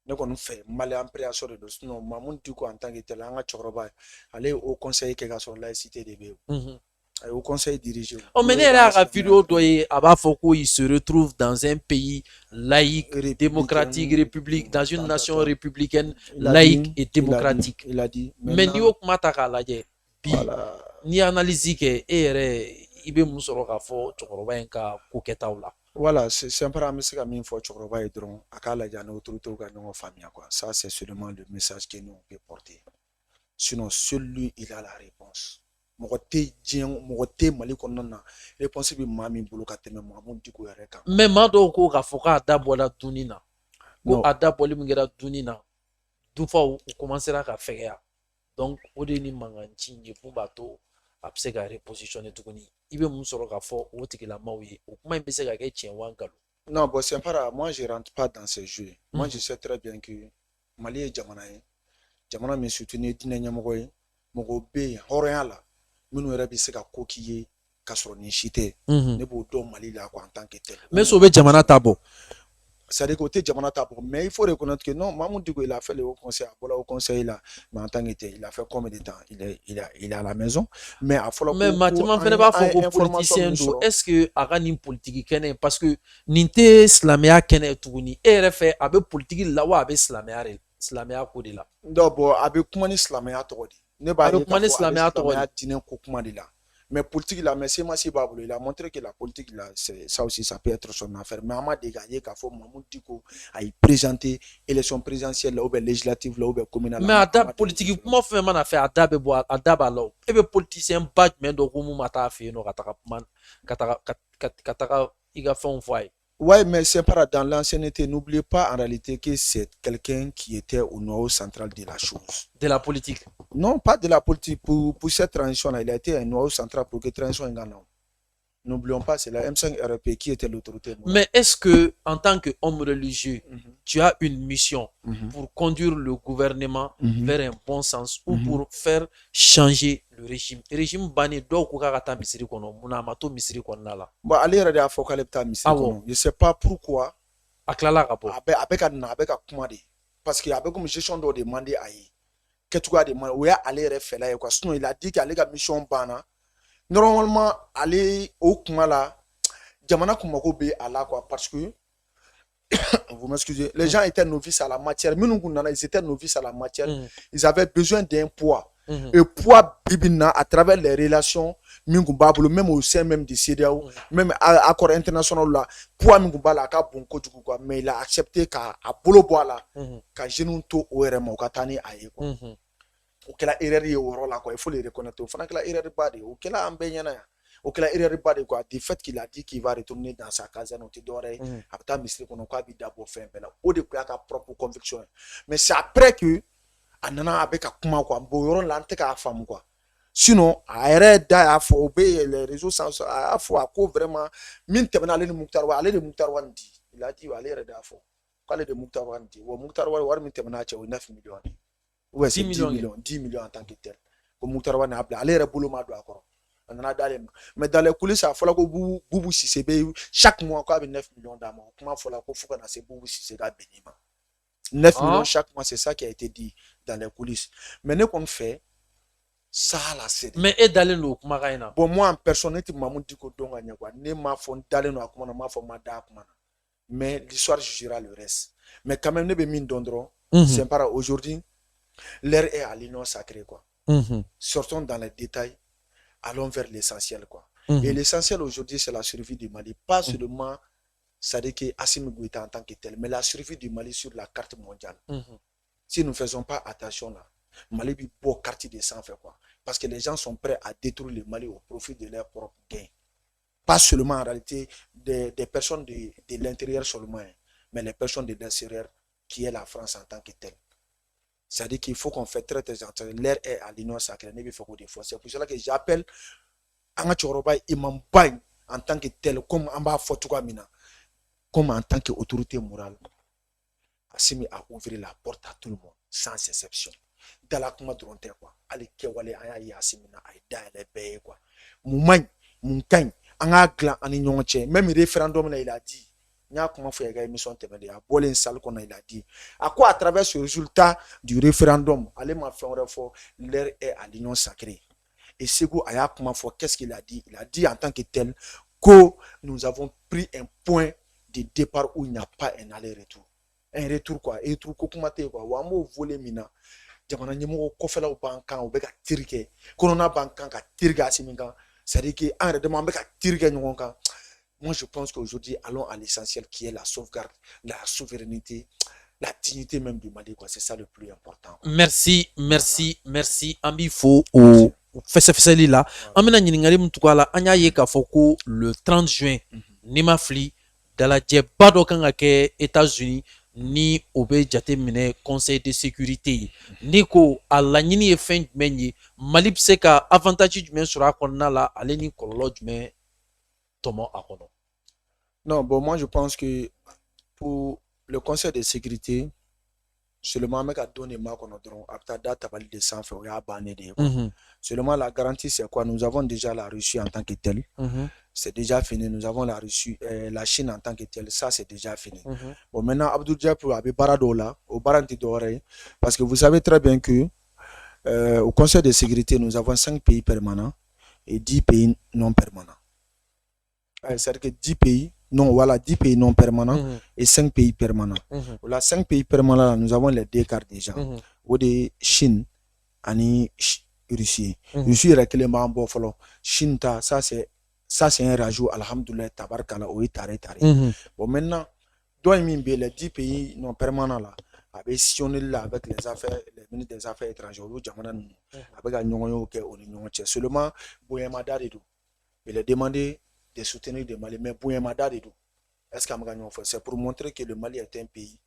ne kɔni fɛ mal appréhension de don sinon Mamu Diko en tant que tel an ka cɛkɔrɔba ale ye haut conseil kɛ ka sɔrɔ laïcité de bɛ yen a ye haut conseil dirigé mais ne yɛrɛ y'a ka vidéo dɔ ye a b'a fɔ ko il se retrouve dans un pays laïque démocratique république dans une nation républicaine laïque et démocratique mais n'i y'o kuma ta k'a lajɛ bi n'i ye analyse kɛ e yɛrɛ i bɛ mun sɔrɔ k'a fɔ cɛkɔrɔba in ka ko kɛtaw la voilà c'est sympa an bɛ se ka min fɔ cɛkɔrɔba ye dɔrɔn a k'a lajɛ ani autorités ka ɲɔgɔn faamuya quoi ça c'est seulement le message que nous on peut porter sinon seul lui il a la réponse mɔgɔ tɛ diɲɛ mɔgɔ tɛ Mali kɔnɔna na réponse bɛ maa min bolo ka tɛmɛ Mamu Diko yɛrɛ kan mais maa dɔw ko k'a fɔ k'a dabɔla dunni na ko a dabɔli min kɛra dunni na dufaw u commencera ka fɛgɛya donc o de ye ni mankanci in ye mun b'a to a bɛ se ka repositionner tuguni i bɛ mun sɔrɔ k'a fɔ o tigilamaaw ye o kuma in bɛ se ka kɛ tiɲɛ wa nkalon non bon c'est pas moi je rentre pas dans ces jeux moi je sais très bien que Mali ye jamana ye jamana min surtout ni ye diinɛ ɲɛmɔgɔ ye mɔgɔw bɛ yen hɔrɔnya la minnu yɛrɛ bɛ se ka ko k'i ye ka sɔrɔ ni si tɛ ne b'o dɔn Mali la quoi en tant que tel mais so bɛ jamana ta bɔ c'est-à-dire qu'au jamana ta bɔ mais il faut reconnaître que non Mamu Diko il a fait le haut conseil a bɔra au conseil là mais en tant que tel il a fait combien de temps il est à la maison mais a fɔlɔ mais maa caman fana b'a fɔ ko politicien don est-ce que a ka nin politique kɛnɛ parce que nin tɛ silamɛya kɛnɛ ye tuguni e yɛrɛ fɛ a bɛ politique la wa a bɛ silamɛya ko de la non bon a bɛ kuma ni silamɛya tɔgɔ de ne b'a ye kuma ni silamɛya tɔgɔ de diinɛ ko kuma de la mais politique là mais CEMACI b'a bolo il a montré que la politique là c'est ça aussi ça peut être son affaire mais an ma dege a ye k'a fɔ Mamu Diko a yi présenter élection présidentielle la ou bien législative la ou bien communale mais a da politique kuma fɛn mana fɛ a da bɛ bɔ a da b'a la o e bɛ politicien ba jumɛn dɔ ko mun ma taa fɛ yen nɔ ka taga kuma ka taga i ka fɛnw fɔ a ye ouais, mais c'est pas dans l'ancienneté. N'oubliez pas en réalité que c'est quelqu'un qui était au noyau central de la chose. De la politique? Non, pas de la politique. Pour cette transition-là, il a été un noyau central pour que la transition soit gagnante. N'oublions pas, c'est la M5RP qui était l'autorité. Mais est-ce que, en tant qu'homme religieux, tu as une mission pour conduire le gouvernement vers un bon sens ou pour faire changer le régime? Le régime bani do ko ka ta misiri kono muna mato misiri konna la. Bon, ali yɛrɛ de y'a fɔ k'ale bɛ taa misiri kɔnɔ. Je sais pas pourquoi. A tilala ka bɔ. A bɛ ka na, a bɛ ka kuma de. Parce que a bɛ comme gestion dɔ demandé a ye. Kɛcogoya de man, o y'ale yɛrɛ fɛla ye quoi. Sinon il a dit qu'ale ka mission banna. Normalement, aller au Kumala, Jamana Kumako be à la quoi, parce que, vous m'excusez, les gens étaient novices à la matière, ils étaient novices à la matière, ils avaient besoin d'un poids. Et poids bibina à travers les relations, même au sein même du CEDEAO, même à accord international là, poids Mingubala ka bon quoi, mais il a accepté qu'à bolo bois là, qu'à Genunto ORM au Katani aye quoi. O kɛla erreur ye o yɔrɔ la quoi, il faut le reconnaître o fana kɛla erreur ba de ye o kɛla an bɛɛ ɲɛna yan au kila erreur ba de quoi du fait qu'il a dit qu'il va retourner dans sa caserne au Tidoré après Misri qu'on a d'abord fait un au de quoi sa propre conviction mais c'est après que anana avec a kuma quoi boyoron lante ka femme quoi sinon a yɛrɛ da y'a fɔ o bɛ les réseaux sociaux a y'a fɔ a ko vraiment min tɛmɛna ale ni Muktar Wali ale de Muktar Wali di il a dit ale yɛrɛ de y'a fɔ k'ale de Muktar Wali di wa Muktar Wali wari min tɛmɛna a cɛ o ye 9 millions ou c'est 10 millions en tant que tel ko Muktar Wali n'a bila ale yɛrɛ bolo ma don a kɔrɔ a nana d'ale ma mais dans les coulisses a fɔla ko Boubou Cissé bɛ chaque mois k'a bɛ 9 millions d'a ma o kuma fɔla ko fo ka na se Boubou Cissé ka benni ma 9 millions chaque mois c'est ça qui a été dit dans les coulisses mais ne qu'on fait ça là c'est mais et dalen no kuma kaina bon moi en personne tu m'as dit que donc anya quoi ne m'a fond dalen no kuma na m'a fond ma da kuma mais l'histoire jugera le reste mais quand même ne be mine dondro c'est pas aujourd'hui l'air est à l'union sacrée quoi sortons dans les détails allons vers l'essentiel quoi et l'essentiel aujourd'hui c'est la survie du Mali pas seulement ça dit que Assimi Goïta en tant que tel mais la survie du Mali sur la carte mondiale si nous ne faisons pas attention là Mali bi beau quartier de sang fait quoi parce que les gens sont prêts à détruire le Mali au profit de leur propre gain pas seulement en réalité des personnes de l'intérieur seulement mais les personnes de l'extérieur qui est la France en tant que telle c'est-à-dire qu'il faut qu'on fait très attention l'air est à l'union sacrée ne faut que des fois c'est pour cela que j'appelle Anga Choroba Imam Baye en tant que tel comme Amba Fotouka Mina comme en tant qu'autorité morale Assimi a ouvert la porte à tout le monde sans exception dans la kuma dronte quoi ali kewale aya yasimina ay daile be quoi mumay munkañ anga glan ani ñonche même référendum là il a dit nya kuma fo yaga émission tebele ya bolen sal qu'on il a dit à quoi à travers ce résultat du référendum allez ma faire refo l'air est à l'union sacrée et Sego aya kuma fo qu'est-ce qu'il a dit en tant que tel que nous avons pris un point de départ où il n'y a pas un aller-retour un retour quoi et retour ko kuma te quoi wa mo volé mina jamana ɲɛmɔgɔ kɔfɛlaw b'an kan u bɛ ka tiri kɛ kɔnɔna b'an kan ka tiri kɛ Assimi kan c'est-à-dire que an yɛrɛ dama an bɛ ka tiri kɛ ɲɔgɔn kan moi je pense qu'aujourd'hui allons à l'essentiel qui est la sauvegarde la souveraineté la dignité même du Mali quoi c'est ça le plus important quoi. Merci an b'i fo o fɛsɛfɛsɛli la an bɛna ɲininkali min tugu a la an y'a ye k'a fɔ ko le 30 juin n'i ma fili dalajɛba dɔ kan ka kɛ États-Unis ni o bɛ jate minɛ conseil de sécurité ye ni ko a laɲini ye fɛn jumɛn ye Mali bɛ se ka avantage jumɛn sɔrɔ a kɔnɔna la ale ni kɔlɔlɔ jumɛn tɔmɔ a kɔnɔ. Non bon moi je pense que pour le conseil de sécurité seulement mec a donné ma kɔnɔ dɔrɔn a bɛ taa da tabali de sanfɛ o y'a bannen de ye quoi. Seulement la garantie c'est quoi nous avons déjà la Russie en tant que telle c'est déjà fini. Nous avons la Russie, la Chine en tant que telle, ça c'est déjà fini. Bon, maintenant, Abdou Diapo a Baradola, au Baranti d'Oré, parce que vous savez très bien que au Conseil de sécurité, nous avons 5 pays permanents et 10 pays non permanents. C'est-à-dire que 10 pays, non, voilà, 10 pays non permanents et 5 pays permanents. Voilà, 5 pays permanents, nous avons les deux cartes déjà. Ou de Chine, et Russie. Russie est réclamée bon follow. Chine, ça c'est un rajout, alhamdoulilah, tabarkala, oui, taré. Bon, maintenant, les 10 pays non permanents là, avec sillonné là avec les affaires, les ministres des Affaires étrangères, avec un nyonyo qui est au Union. Seulement, Bouyamada Redou, il a demandé de soutenir le Mali, mais Bouyamada Redou, est-ce qu'il a fait? C'est pour montrer que le Mali est un pays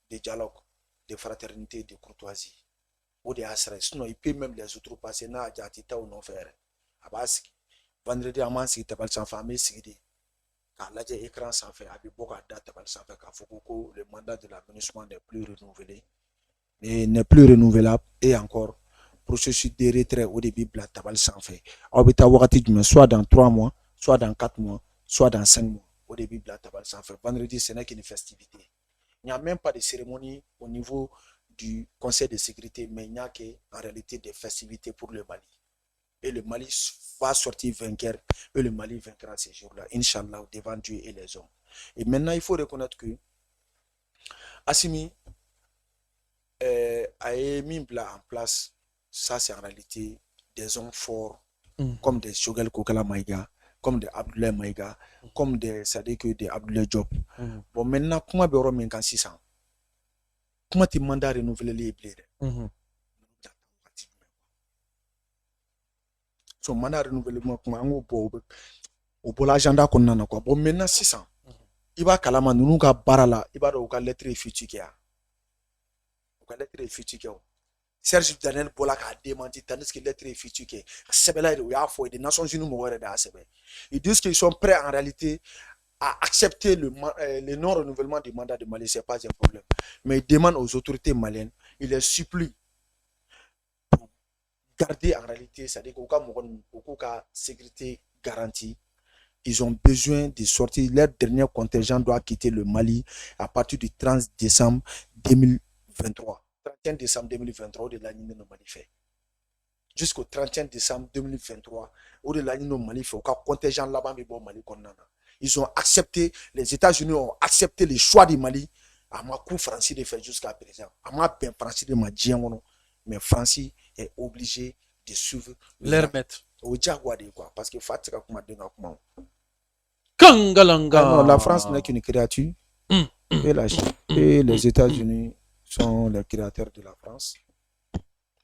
de dialogue, de fraternité, de courtoisie, ou de asra. Sinon, il peut même les autres passer, n'a pas ou non faire. Vendredi, on s'est tabal sans famille, c'est car là, j'ai écran sans faire, avec beaucoup de dates tabal sans faire, car le mandat de l'administration n'est plus renouvelé, et n'est plus renouvelable, et encore, processus de retrait au début, la tabal sans faire. Soit dans 3 mois, soit dans 4 mois, soit dans 5 mois, au début, la tabal sans faire. Vendredi, ce n'est qu'une festivité. Il n'y a même pas de cérémonie au niveau du Conseil de sécurité, mais il n'y a qu'en réalité des festivités pour le Mali. Et le Mali va sortir vainqueur, et le Mali vaincra ces jours-là, Inch'Allah, devant Dieu et les hommes. Et maintenant, il faut reconnaître que Assimi a mis en place, ça c'est en réalité des hommes forts, comme des Shogel Kokala Maïga, comme des Abdoulaye Maïga, comme des Abdoulaye Diop. Bon, maintenant, comment on va faire 600? Comment tu mandat renouveler les blés? son mandat renouvellement kuma an k'o bɔ o bɔla agenda kɔnɔna na quoi bon maintenant sisan i b'a kalama ninnu ka baara la i b'a dɔn u ka lettre ye futur kɛ yan u ka lettre ye futur kɛ o Serge Daniel bɔla k'a démenti tandis que lettre ye futur kɛ a sɛbɛla de o y'a fɔ des Nations Unies mɔgɔ yɛrɛ de y'a sɛbɛn ils disent qu'ils sont prêts en réalité à accepter le non-renouvellement du mandat de Mali, c'est pas un problème. Mais ils demandent aux autorités maliennes, ils les supplient pour garder en réalité, c'est-à-dire qu'au cas sécurité garantie, ils ont besoin de sortir. Leur dernier contingent doit quitter le Mali à partir du 30 décembre 2023. 31 décembre 2023, au-delà de l'année Mali fait. Jusqu'au 31 décembre 2023, au-delà de l'année Mali fait, au cas contingent là-bas, mais bon, Mali Konana. Ils ont accepté, les États-Unis ont accepté le choix du Mali. À ma coup, Francis de faire jusqu'à présent. À ma peine, Francis de ma diamono. Mais Francis est obligé de suivre leur maître. Au Diaguade, quoi. Parce que Fatika kuma denga kuma. Kangalanga. Non, la France n'est qu'une créature. Et les États-Unis sont les créateurs de la France.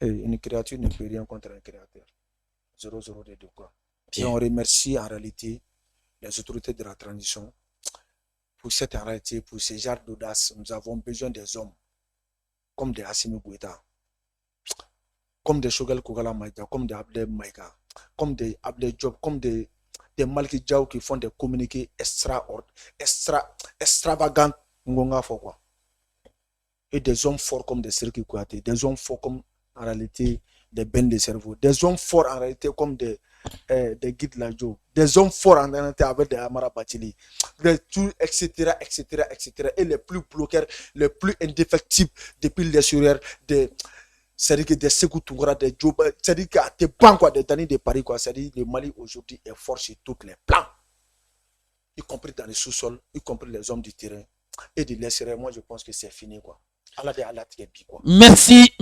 Et une créature ne peut rien contre un créateur. 0-0 de deux, quoi. Et on remercie en réalité les autorités de la transition pour cette en réalité, pour ce genre d'audace. Nous avons besoin des hommes comme des Assimi Goïta, comme des Shogel Kogala Maïga, comme des Abdel Maïga, comme des Abdel Job, comme des Malki Djaou qui font des communiqués extravagants. Et des hommes forts comme des Serki Kouate, des hommes forts comme en réalité des bennes de cerveau, des hommes forts en réalité comme des guides Lajo, des hommes forts en réalité avec des Amara Batili, etc., etc., etc. Et les plus bloqueurs, les plus indéfectibles depuis les sureurs, c'est-à-dire que des Sekou Toungara, des Job, c'est-à-dire que des banques, des Dani de Paris, quoi. C'est-à-dire que le Mali aujourd'hui est fort sur tous les plans, y compris dans les sous-sols, y compris les hommes du terrain et de l'extérieur. Moi, je pense que c'est fini, quoi. Merci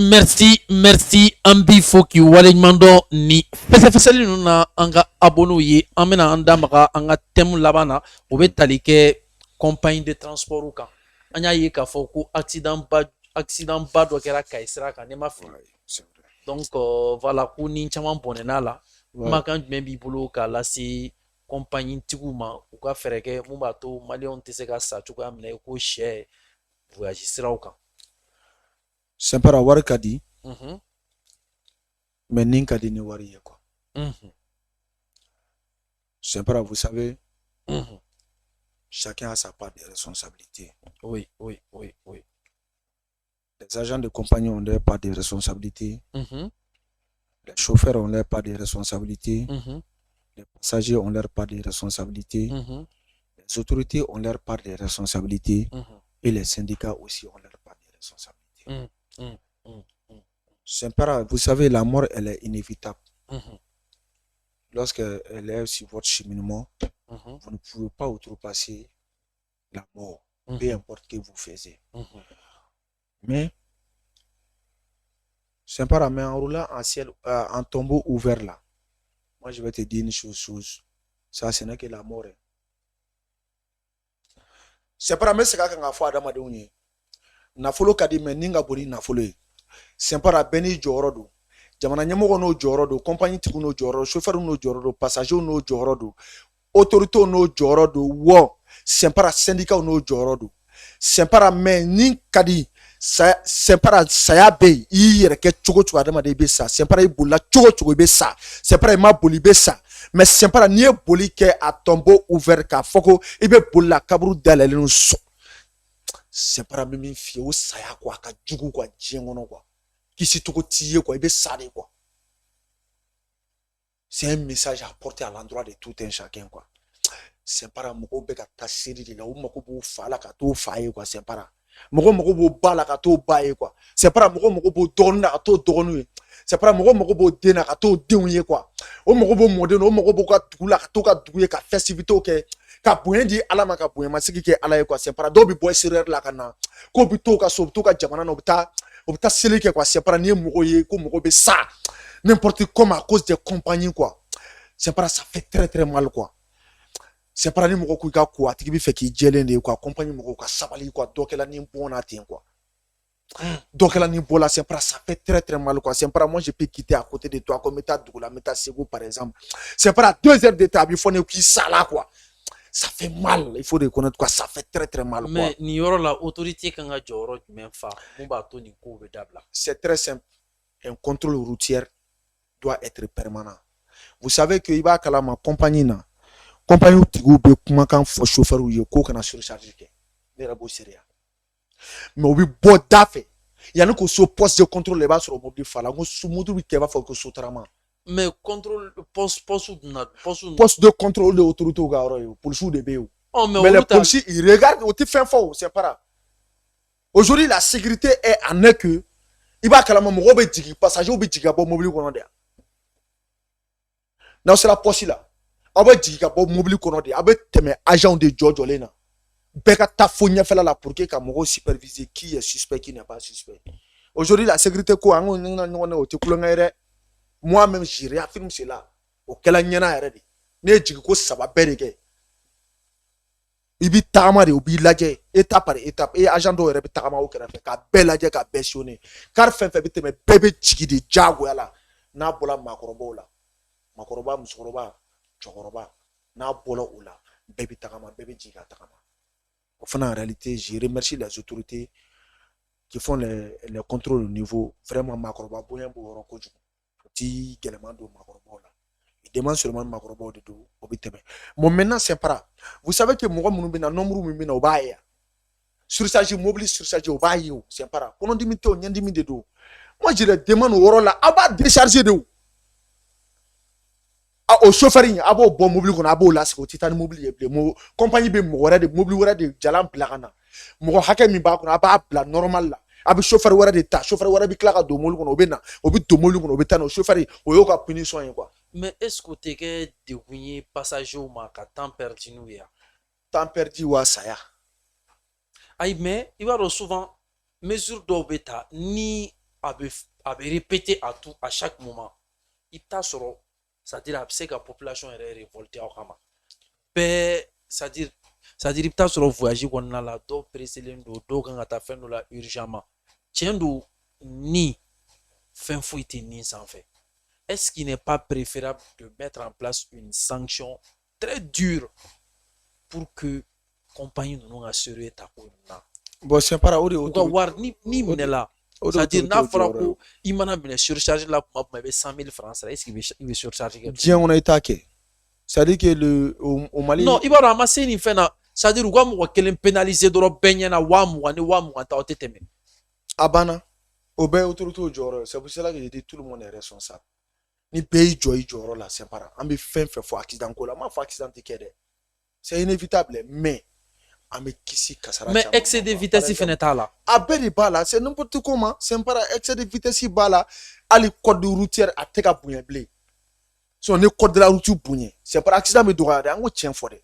Ambi Foki Walemando ni fesefeseli nuna anga abonu ye amena anda maka anga temu labana obe talike compagnie de transport ou kan anya ye ka foku accident ba do kera kaisra kan ne ma fi donc voilà ku ni chaman bonena la makan jumɛn b'i bolo ka lase compagnie tigiw ma u ka fɛrɛ kɛ mun b'a to maliyɛnw tɛ se ka sa cogoya min na ko sɛ voyage siraw kan. Sempara wari ka di mais nin ka di ni wari ye quoi. Sempara, vous savez, chacun a sa part de responsabilité. Oui. Les agents de compagnie ont leur part de responsabilité. Les chauffeurs ont leur part de responsabilité. Les passagers ont leur part de responsabilité. Les autorités ont leur part de responsabilité. Et les syndicats aussi ont leur part de responsabilité. Sempara, vous savez, la mort, elle est inévitable. Lorsqu'elle est sur votre cheminement, vous ne pouvez pas outrepasser la mort, peu importe ce que vous faisiez. Mais, Sempara, mais en roulant en ciel, en tombeau ouvert là, moi je vais te dire une chose, ça ce n'est que la mort. Sempara, mais c'est quand on a fait Adam Adouni. Nafolo kadi men ninga bori nafolo ye. Sempara beni jɔyɔrɔ do. Jamana ɲɛmɔgɔ n'o jɔyɔrɔ do, compagnie tigiw n'o jɔyɔrɔ do, chauffeur n'o jɔyɔrɔ do, passager n'o jɔyɔrɔ do, autorité n'o jɔyɔrɔ do, Sempara syndicat n'o jɔyɔrɔ do. Sempara mais nin kadi Sempara saya be i yɛrɛ kɛ cogo cogo adamaden i bɛ sa. Sempara i bolila cogo cogo i bɛ sa. Sempara i ma boli i bɛ sa. Mais Sempara n'i ye boli kɛ a tombeau ouvert k'a fɔ ko i bɛ boli la kaburu dayɛlɛlen so. Sempara min fi o saya quoi ka jugu quoi diɲɛ kɔnɔ quoi kisi togo t'i ye quoi i bɛ sa de quoi. C'est un message à porter à l'endroit de tout un chacun quoi. Sempara mɔgɔw bɛ ka taa seri de la u mago b'o fa la ka t'o fa ye quoi. Sempara mɔgɔw mago b'o ba la ka t'o ba ye quoi. Sempara mɔgɔw mago b'o dɔgɔnin na ka t'o dɔgɔninw ye. Sempara mɔgɔw mago b'o den na ka t'o denw ye quoi. O mago b'o mɔdenw na o mago b'o ka dugu la ka t'o ka dugu ye ka festivitéw kɛ ka bonya di ala ma ka bonya masigi kɛ ala ye quoi. Sempara dɔw bɛ bɔ extérieur la ka na ko bɛ t'o ka so u bɛ t'o ka jamana na u bɛ taa seli kɛ quoi. Sempara n'i ye mɔgɔ ye ko mɔgɔ bɛ sa n'importe comment à cause des compagnies quoi. Sempara ça fait très très mal quoi. Sempara ni mɔgɔ ko i ka ko a tigi bɛ fɛ k'i jɛlen de ye quoi. Compagnie mɔgɔw ka sabali quoi dɔ kɛla ni bon na ten quoi. Donc là, niveau là, c'est pas, ça fait très très mal quoi. C'est pas, moi je peux quitter à côté de toi comme état Dougoula, Meta Sego par exemple. C'est pas à 2 heures de table, il faut ne qui ça là quoi. Ça fait mal, il faut reconnaître quoi, ça fait très très mal quoi. Mais ni yɔrɔ la autorité kan ka jɔyɔrɔ jumɛn fa mun b'a to nin kow bɛ dabila. C'est très simple. Un contrôle routier doit être permanent. Vous savez que il va à ma compagnie na. Compagnie tigiw bɛ kumakan fɔ chauffeur ye ko kana surcharge kɛ. Ne yɛrɛ b'o sereya. Mais o bɛ bɔ da fɛ. Yani ko so poste de contrôle i b'a sɔrɔ mobili fa la. N ko so mobili bɛ kɛ i b'a fɔ ko sotarama. Mais contrôle poste de contrôle de autorité au gars policiers de BO. Oh, mais les policiers ils regardent au petit fin fort c'est pas là. Aujourd'hui la sécurité est en est que il va calmer mon robe digi passager ou digi bon mobile qu'on a derrière. Non c'est la poste là. Aba digi bon mobile qu'on a derrière. Aba teme agent de George Olena. Beka ta fournia fait là pour que mon superviser qui est suspect qui n'est pas suspect. Aujourd'hui la sécurité quoi on au te couleur moi-même je réaffirme cela au kala nyana yɛrɛ de ne ye jigi ko 3 bɛɛ de kɛ i bi tagama de u b'i lajɛ étape par étape et agent dɔw yɛrɛ bɛ tagama o kɛrɛfɛ ka bɛɛ lajɛ ka bɛɛ sionner car fɛn fɛn bɛ tɛmɛ bɛɛ bɛ jigi de diyagoya la n'a bɔra maakɔrɔbaw la maakɔrɔba musokɔrɔba cɛkɔrɔba n'a bɔra o la bɛɛ bɛ tagama bɛɛ bɛ jigi ka tagama o fana en réalité je remercie les autorités qui font les contrôles au niveau vraiment maakɔrɔba bonya b'o yɔrɔ kojugu ti gɛlɛman don maakɔrɔbaw la il demande seulement maakɔrɔbaw de don o bɛ tɛmɛ bon maintenant c'est pas vous savez que mɔgɔ minnu bɛ na nombre min bɛ na o b'a ye surcharge mobile surcharge o b'a ye o c'est pas kɔnɔdimi tɛ o ɲɛdimi de don moi je le demande o yɔrɔ la a b'a décharger de o o chauffeur in a b'o bɔ mobile kɔnɔ a b'o lasigi o tɛ taa ni mobile ye bilen compagnie bɛ mɔgɔ wɛrɛ de mobile wɛrɛ de jalan bila ka na mɔgɔ hakɛ min b'a kɔnɔ a b'a bila normal la a bɛ chauffeur wɛrɛ de ta chauffeur wɛrɛ bɛ tila ka don mobile kɔnɔ o bɛ na o bɛ don mobile kɔnɔ o bɛ taa n'o chauffeur o y'o ka punition ye quoi. Mais est-ce que o tɛ kɛ degun ye passager ma ka temps perdu n'u ye. Temps perdu wa saya. Ayi mais i b'a dɔn souvent mesure dɔw bɛ ta ni a bɛ répéter à chaque moment i bɛ taa sɔrɔ c'est-à-dire a bɛ se ka population yɛrɛ révolter aw kama bɛɛ c'est-à-dire i bɛ taa sɔrɔ voyage kɔnɔna la dɔw presselen don dɔw kan ka taa fɛn dɔ la urgemment tiɲɛ don ni fɛn foyi tɛ nin sanfɛ est-ce qu'il n'est pas préférable de mettre en place une sanction très dure pour que compagnie ninnu ka sérieux ta ko na. Bon c'est pas o de u ka wari ni minɛ la c'est-à-dire n'a fɔra ko i mana minɛ surcharge la kuma i bɛ 100,000 francs sara est-ce que i bɛ surcharge kɛ. diɲɛ kɔnɔ i t'a kɛ c'est-à-dire que au Mali. non i b'a dɔn a ma se nin fɛn na c'est-à-dire u ka mɔgɔ kelen pénaliser dɔrɔn bɛɛ ɲɛna 20,000 ni 20,000 ta o tɛ tɛmɛ. a banna o bɛɛ ye autorité jɔyɔrɔ c'est pour cela que je dis tout le monde est responsable ni bɛɛ y'i jɔ i jɔyɔrɔ la c'est pas an bɛ fɛn fɛn fɔ accident ko la n m'a fɔ accident tɛ kɛ dɛ c'est inévitable mais an bɛ kisi kasara caman. mais excès de vitesse fɛnɛ t'a la. a bɛɛ de b'a la c'est n'importe comment c'est pas excès de vitesse b'a la hali code routière a tɛ ka bonya bilen sinon ni code de la route bonya c'est pas accident bɛ dɔgɔya dɛ an ko tiɲɛ fɔ dɛ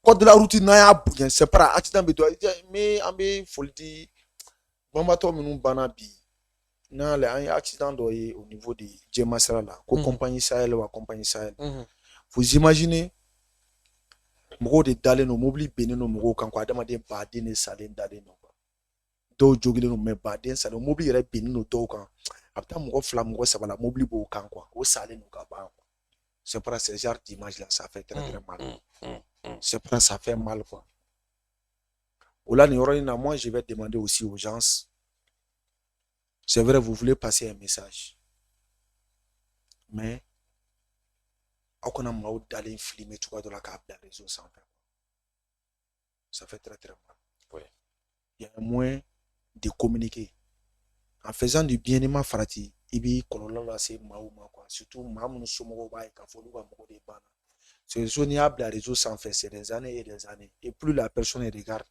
code de la route n'a y'a bonya c'est pas accident bɛ dɔgɔya mais an bɛ foli di banbatɔ minnu banna bi n'ale an ye accident dɔ ye au niveau de Jɛma Sira la ko compagnie Sahel wa compagnie Sahel vous imaginez mɔgɔw de dalen no mobili bennen no mɔgɔw kan ko adamaden baden de salen dalen no dɔw jogilen no mais baden salen mobili yɛrɛ bennen no dɔw kan a bɛ taa mɔgɔ 2 mɔgɔ 3 la mobili b'o kan quoi o salen no ka ban quoi c'est pas ce genre d'image là ça fait très très mal c'est pas ça fait mal quoi au là ni yɔrɔ in na moi je vais demander aussi aux gens c'est vrai vous voulez passer un message mais aw kana maaw dalen filmer cogoya dɔ la k'a bila réseau sanfɛ ça fait très très mal. Oui. Il y a un moyen de communiquer en faisant du bien ni ma farati i b'i kɔlɔlɔ lase maaw ma quoi surtout maa minnu somɔgɔw b'a ye k'a fɔ olu ka mɔgɔ de banna c'est n'i y'a bila réseau sanfɛ c'est des années et des années et plus la personne regarde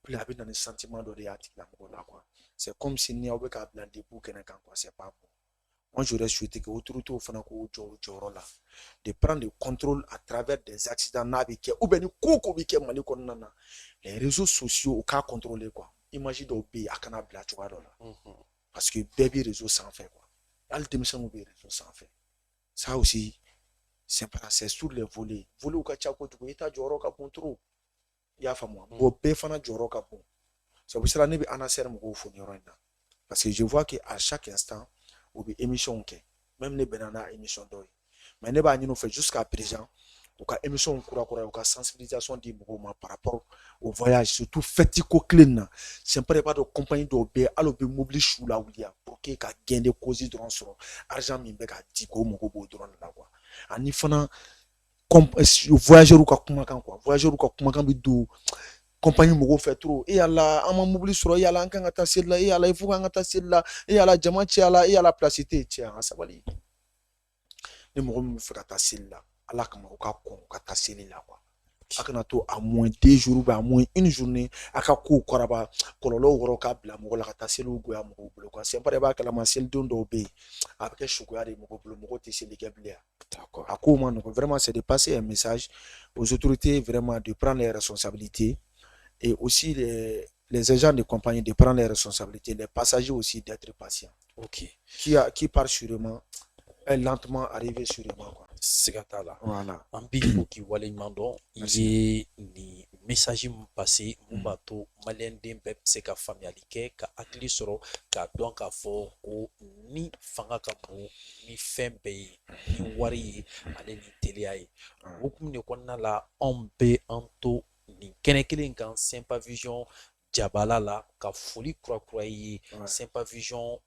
plus a bɛ na ni sentiment dɔ de y'a tigilamɔgɔ la quoi c'est comme si ni aw bɛ k'a bila debu kɛnɛ kan quoi c'est pas bon. Moi, j'aurais souhaité que autorité au Fanako Jorola de prendre le contrôle à travers des accidents navigués ou bien les réseaux sociaux au cas contrôlé quoi. Imagine au pays à Canada parce que baby réseau sans fait quoi. L'altémission au réseau sans fait. Ça aussi, c'est pas c'est sur les volets. Volets au Kachako du État Joroka Pontro. Il y a fait moi. Bobé Fana Joroka Pont. c'est pour cela ne bɛ anasɛri mɔgɔw fo nin yɔrɔ in na parce que je vois que à chaque instant u bɛ émission kɛ même ne bɛnna n'a émission dɔw ye mais ne b'a ɲini u fɛ jusqu'à présent u ka émission kura u ka sensibilisation di mɔgɔw ma par rapport au voyage surtout fɛti ko tile in na c'est pas de b'a dɔn compagnie dɔw bɛ yen hali u bɛ mobili su la wuli pour que ka gain de cause dɔrɔn sɔrɔ argent min bɛ ka di k'o mago b'o dɔrɔn de la quoi ani fana voyageurs ka kumakan quoi voyageurs ka kumakan bɛ don compagnie mɔgɔw fɛ trop e yala an ma mobili sɔrɔ e yala an kan ka taa seli la e yala il faut kan ka taa seli la e yala jama cɛya e yala place tɛ cɛ an ka sabali ni mɔgɔ min bɛ fɛ ka taa seli la ala kama u ka kɔn ka taa seli la quoi a kana to à moins 2 jours à moins une journée a ka kow kɔrɔba kɔlɔlɔw wɔrɔ k'a bila mɔgɔ la ka taa seliw goya mɔgɔw bolo quoi c'est pas de b'a kalama selidenw dɔw bɛ yen a bɛ kɛ suguya de mɔgɔw bolo mɔgɔw tɛ seli kɛ bilen d'accord a kow ma nɔgɔn vraiment c'est de passer un message aux autorités vraiment de prendre les responsabilités et aussi les agents de compagnie de prendre les responsabilités, les passagers aussi d'être patients. Ok. Qui part sûrement, est lentement arrivé sûrement. Sigatala. Voilà. En bifo qui wale mando, il est ni message passé, mubato, malien d'imbe, c'est ka familialité, ka akli soro, ka donc a fort, ni fanga kapo, ni fembe, ni wari, ale ni teliaye. Beaucoup ne konna la, ombe, anto, ni kene kelen kan Simpa Vision jabala la ka foli kura ye Simpa Vision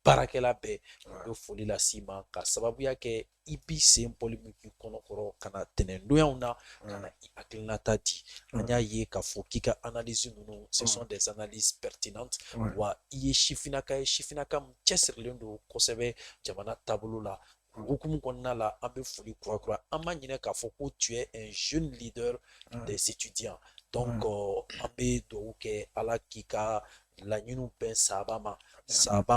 barakɛla bɛɛ bɛ foli la s'i ma ka sababuya kɛ i bi sen bɔli min k'i kɔnɔkɔrɔ ka na tɛnɛndonyaw na ka na i hakilinata di an y'a ye k'a fɔ k'i ka analyse ninnu ce sont des analyses pertinentes wa i ye sifinaka ye sifinaka min cɛsirilen don kosɛbɛ jamana taabolo la hukumu kɔnɔna la an bɛ foli kura an ma ɲinɛ k'a fɔ ko tu es un jeune leader des étudiants donc an bɛ dugawu kɛ ala k'i ka laɲiniw bɛn sababa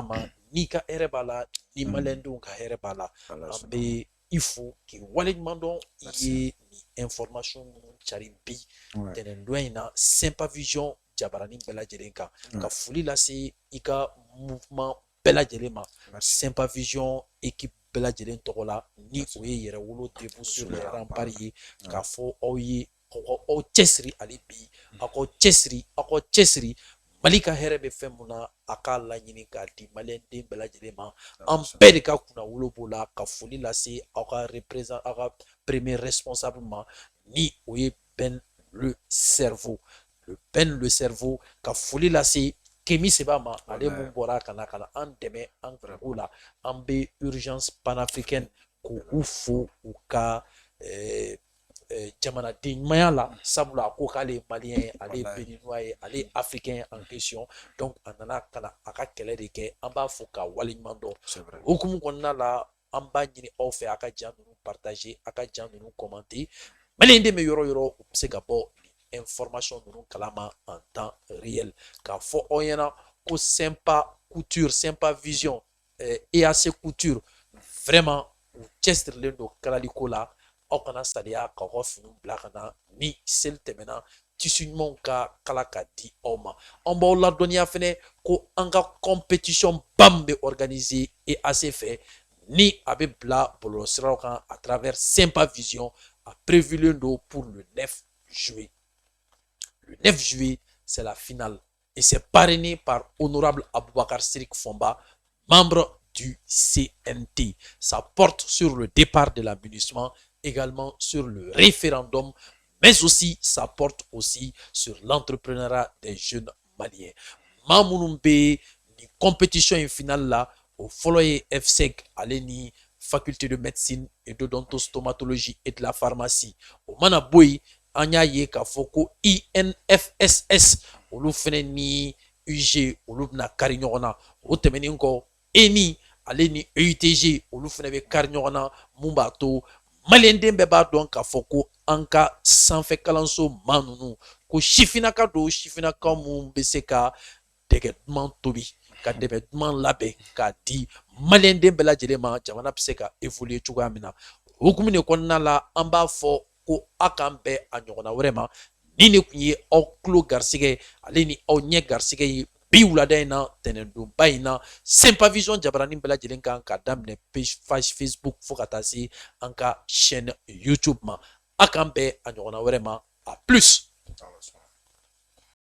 ma n'i ka hɛrɛ b'a la ni maliyɛndenw ka hɛrɛ b'a la an bɛ i fo k'i waleɲuman dɔn i ye nin information minnu cari bi tɛnɛndonya in na Simpa Vision jabaranin bɛɛ lajɛlen kan ka foli lase i ka mouvement bɛɛ lajɛlen ma Simpa Vision équipe bɛɛ lajɛlen tɔgɔ la ni o ye yɛrɛwolo debout sur les remparts ye k'a fɔ aw ye aw cɛsiri hali bi aw ka cɛsiri Mali ka hɛrɛ bɛ fɛn mun na a k'a laɲini k'a di maliyɛnden bɛɛ lajɛlen ma an bɛɛ de ka kunna wolo b'o la ka foli lase aw ka premier responsable ma ni o ye Ben le cerveau ka foli lase Kemi Seba ma ale mun bɔra ka na an dɛmɛ an kungo la an bɛ urgence panafricaine k'u fo u ka jamanaden ɲumanya la sabula a ko k'ale ye malien ye ale ye béninois ye ale ye africain en question donc a nana ka na a ka kɛlɛ de kɛ an b'a fɔ ka waleɲuman dɔn hukumu kɔnɔna la an b'a ɲini aw fɛ a ka jan ninnu partager a ka jan ninnu commenter maliyɛn den bɛ yɔrɔ yɔrɔ u bɛ se ka bɔ information ninnu kalama en temps réel k'a fɔ aw ɲɛna ko Simpa Couture Simpa Vision EAC Couture vraiment u cɛsirilen don kalaliko la aw kana sariya k'aw ka finiw bila ka na ni seli tɛmɛna tissu ɲumanw ka kala ka di aw ma an b'aw ladɔnniya fɛnɛ ko an ka compétition ba min bɛ organiser EAC fɛ ni a bɛ bila bɔlɔlɔsiraw kan à travers Simpa Vision a prévulen don pour le 9 juillet. Le 9 juillet, c'est la finale et c'est parrainé par Honorable Aboubakar Sirik Fomba, membre du CNT. Ça porte sur le départ de l'aménagement, également sur le référendum, mais aussi ça porte aussi sur l'entrepreneuriat des jeunes maliens. Mamounumbe, ni compétition en finale là, au Foloye FSEC, Aleni, faculté de médecine et d'odontostomatologie et de la pharmacie. Au Manaboui, Anya ye ka foko INFSS, olu fene ni UG, olu na kari ɲɔgɔn na, o tɛmɛnen kɔ ENI, ale ni EUTG, olu fene bɛ kari ɲɔgɔn na, mun b'a to maliyɛnden bɛɛ b'a dɔn k'a fɔ ko an ka sanfɛ kalanso maa ninnu ko sifinaka don sifinaka mun bɛ se ka dɛgɛ duman tobi ka dɛgɛ duman labɛn k'a di maliyɛnden bɛɛ lajɛlen ma jamana bɛ se ka évoluer cogoya min na hukumu de kɔnɔna la an b'a fɔ ko a k'an bɛn a ɲɔgɔnna wɛrɛ ma ni ne kun ye aw tulo garisɛgɛ ale ni aw ɲɛ garisɛgɛ ye bi wulada in na tɛnɛndonba in na Simpa Vision jabaranin bɛɛ lajɛlen kan ka daminɛ page Facebook fo ka taa se an ka chaîne YouTube ma a k'an bɛn a ɲɔgɔnna wɛrɛ ma a plus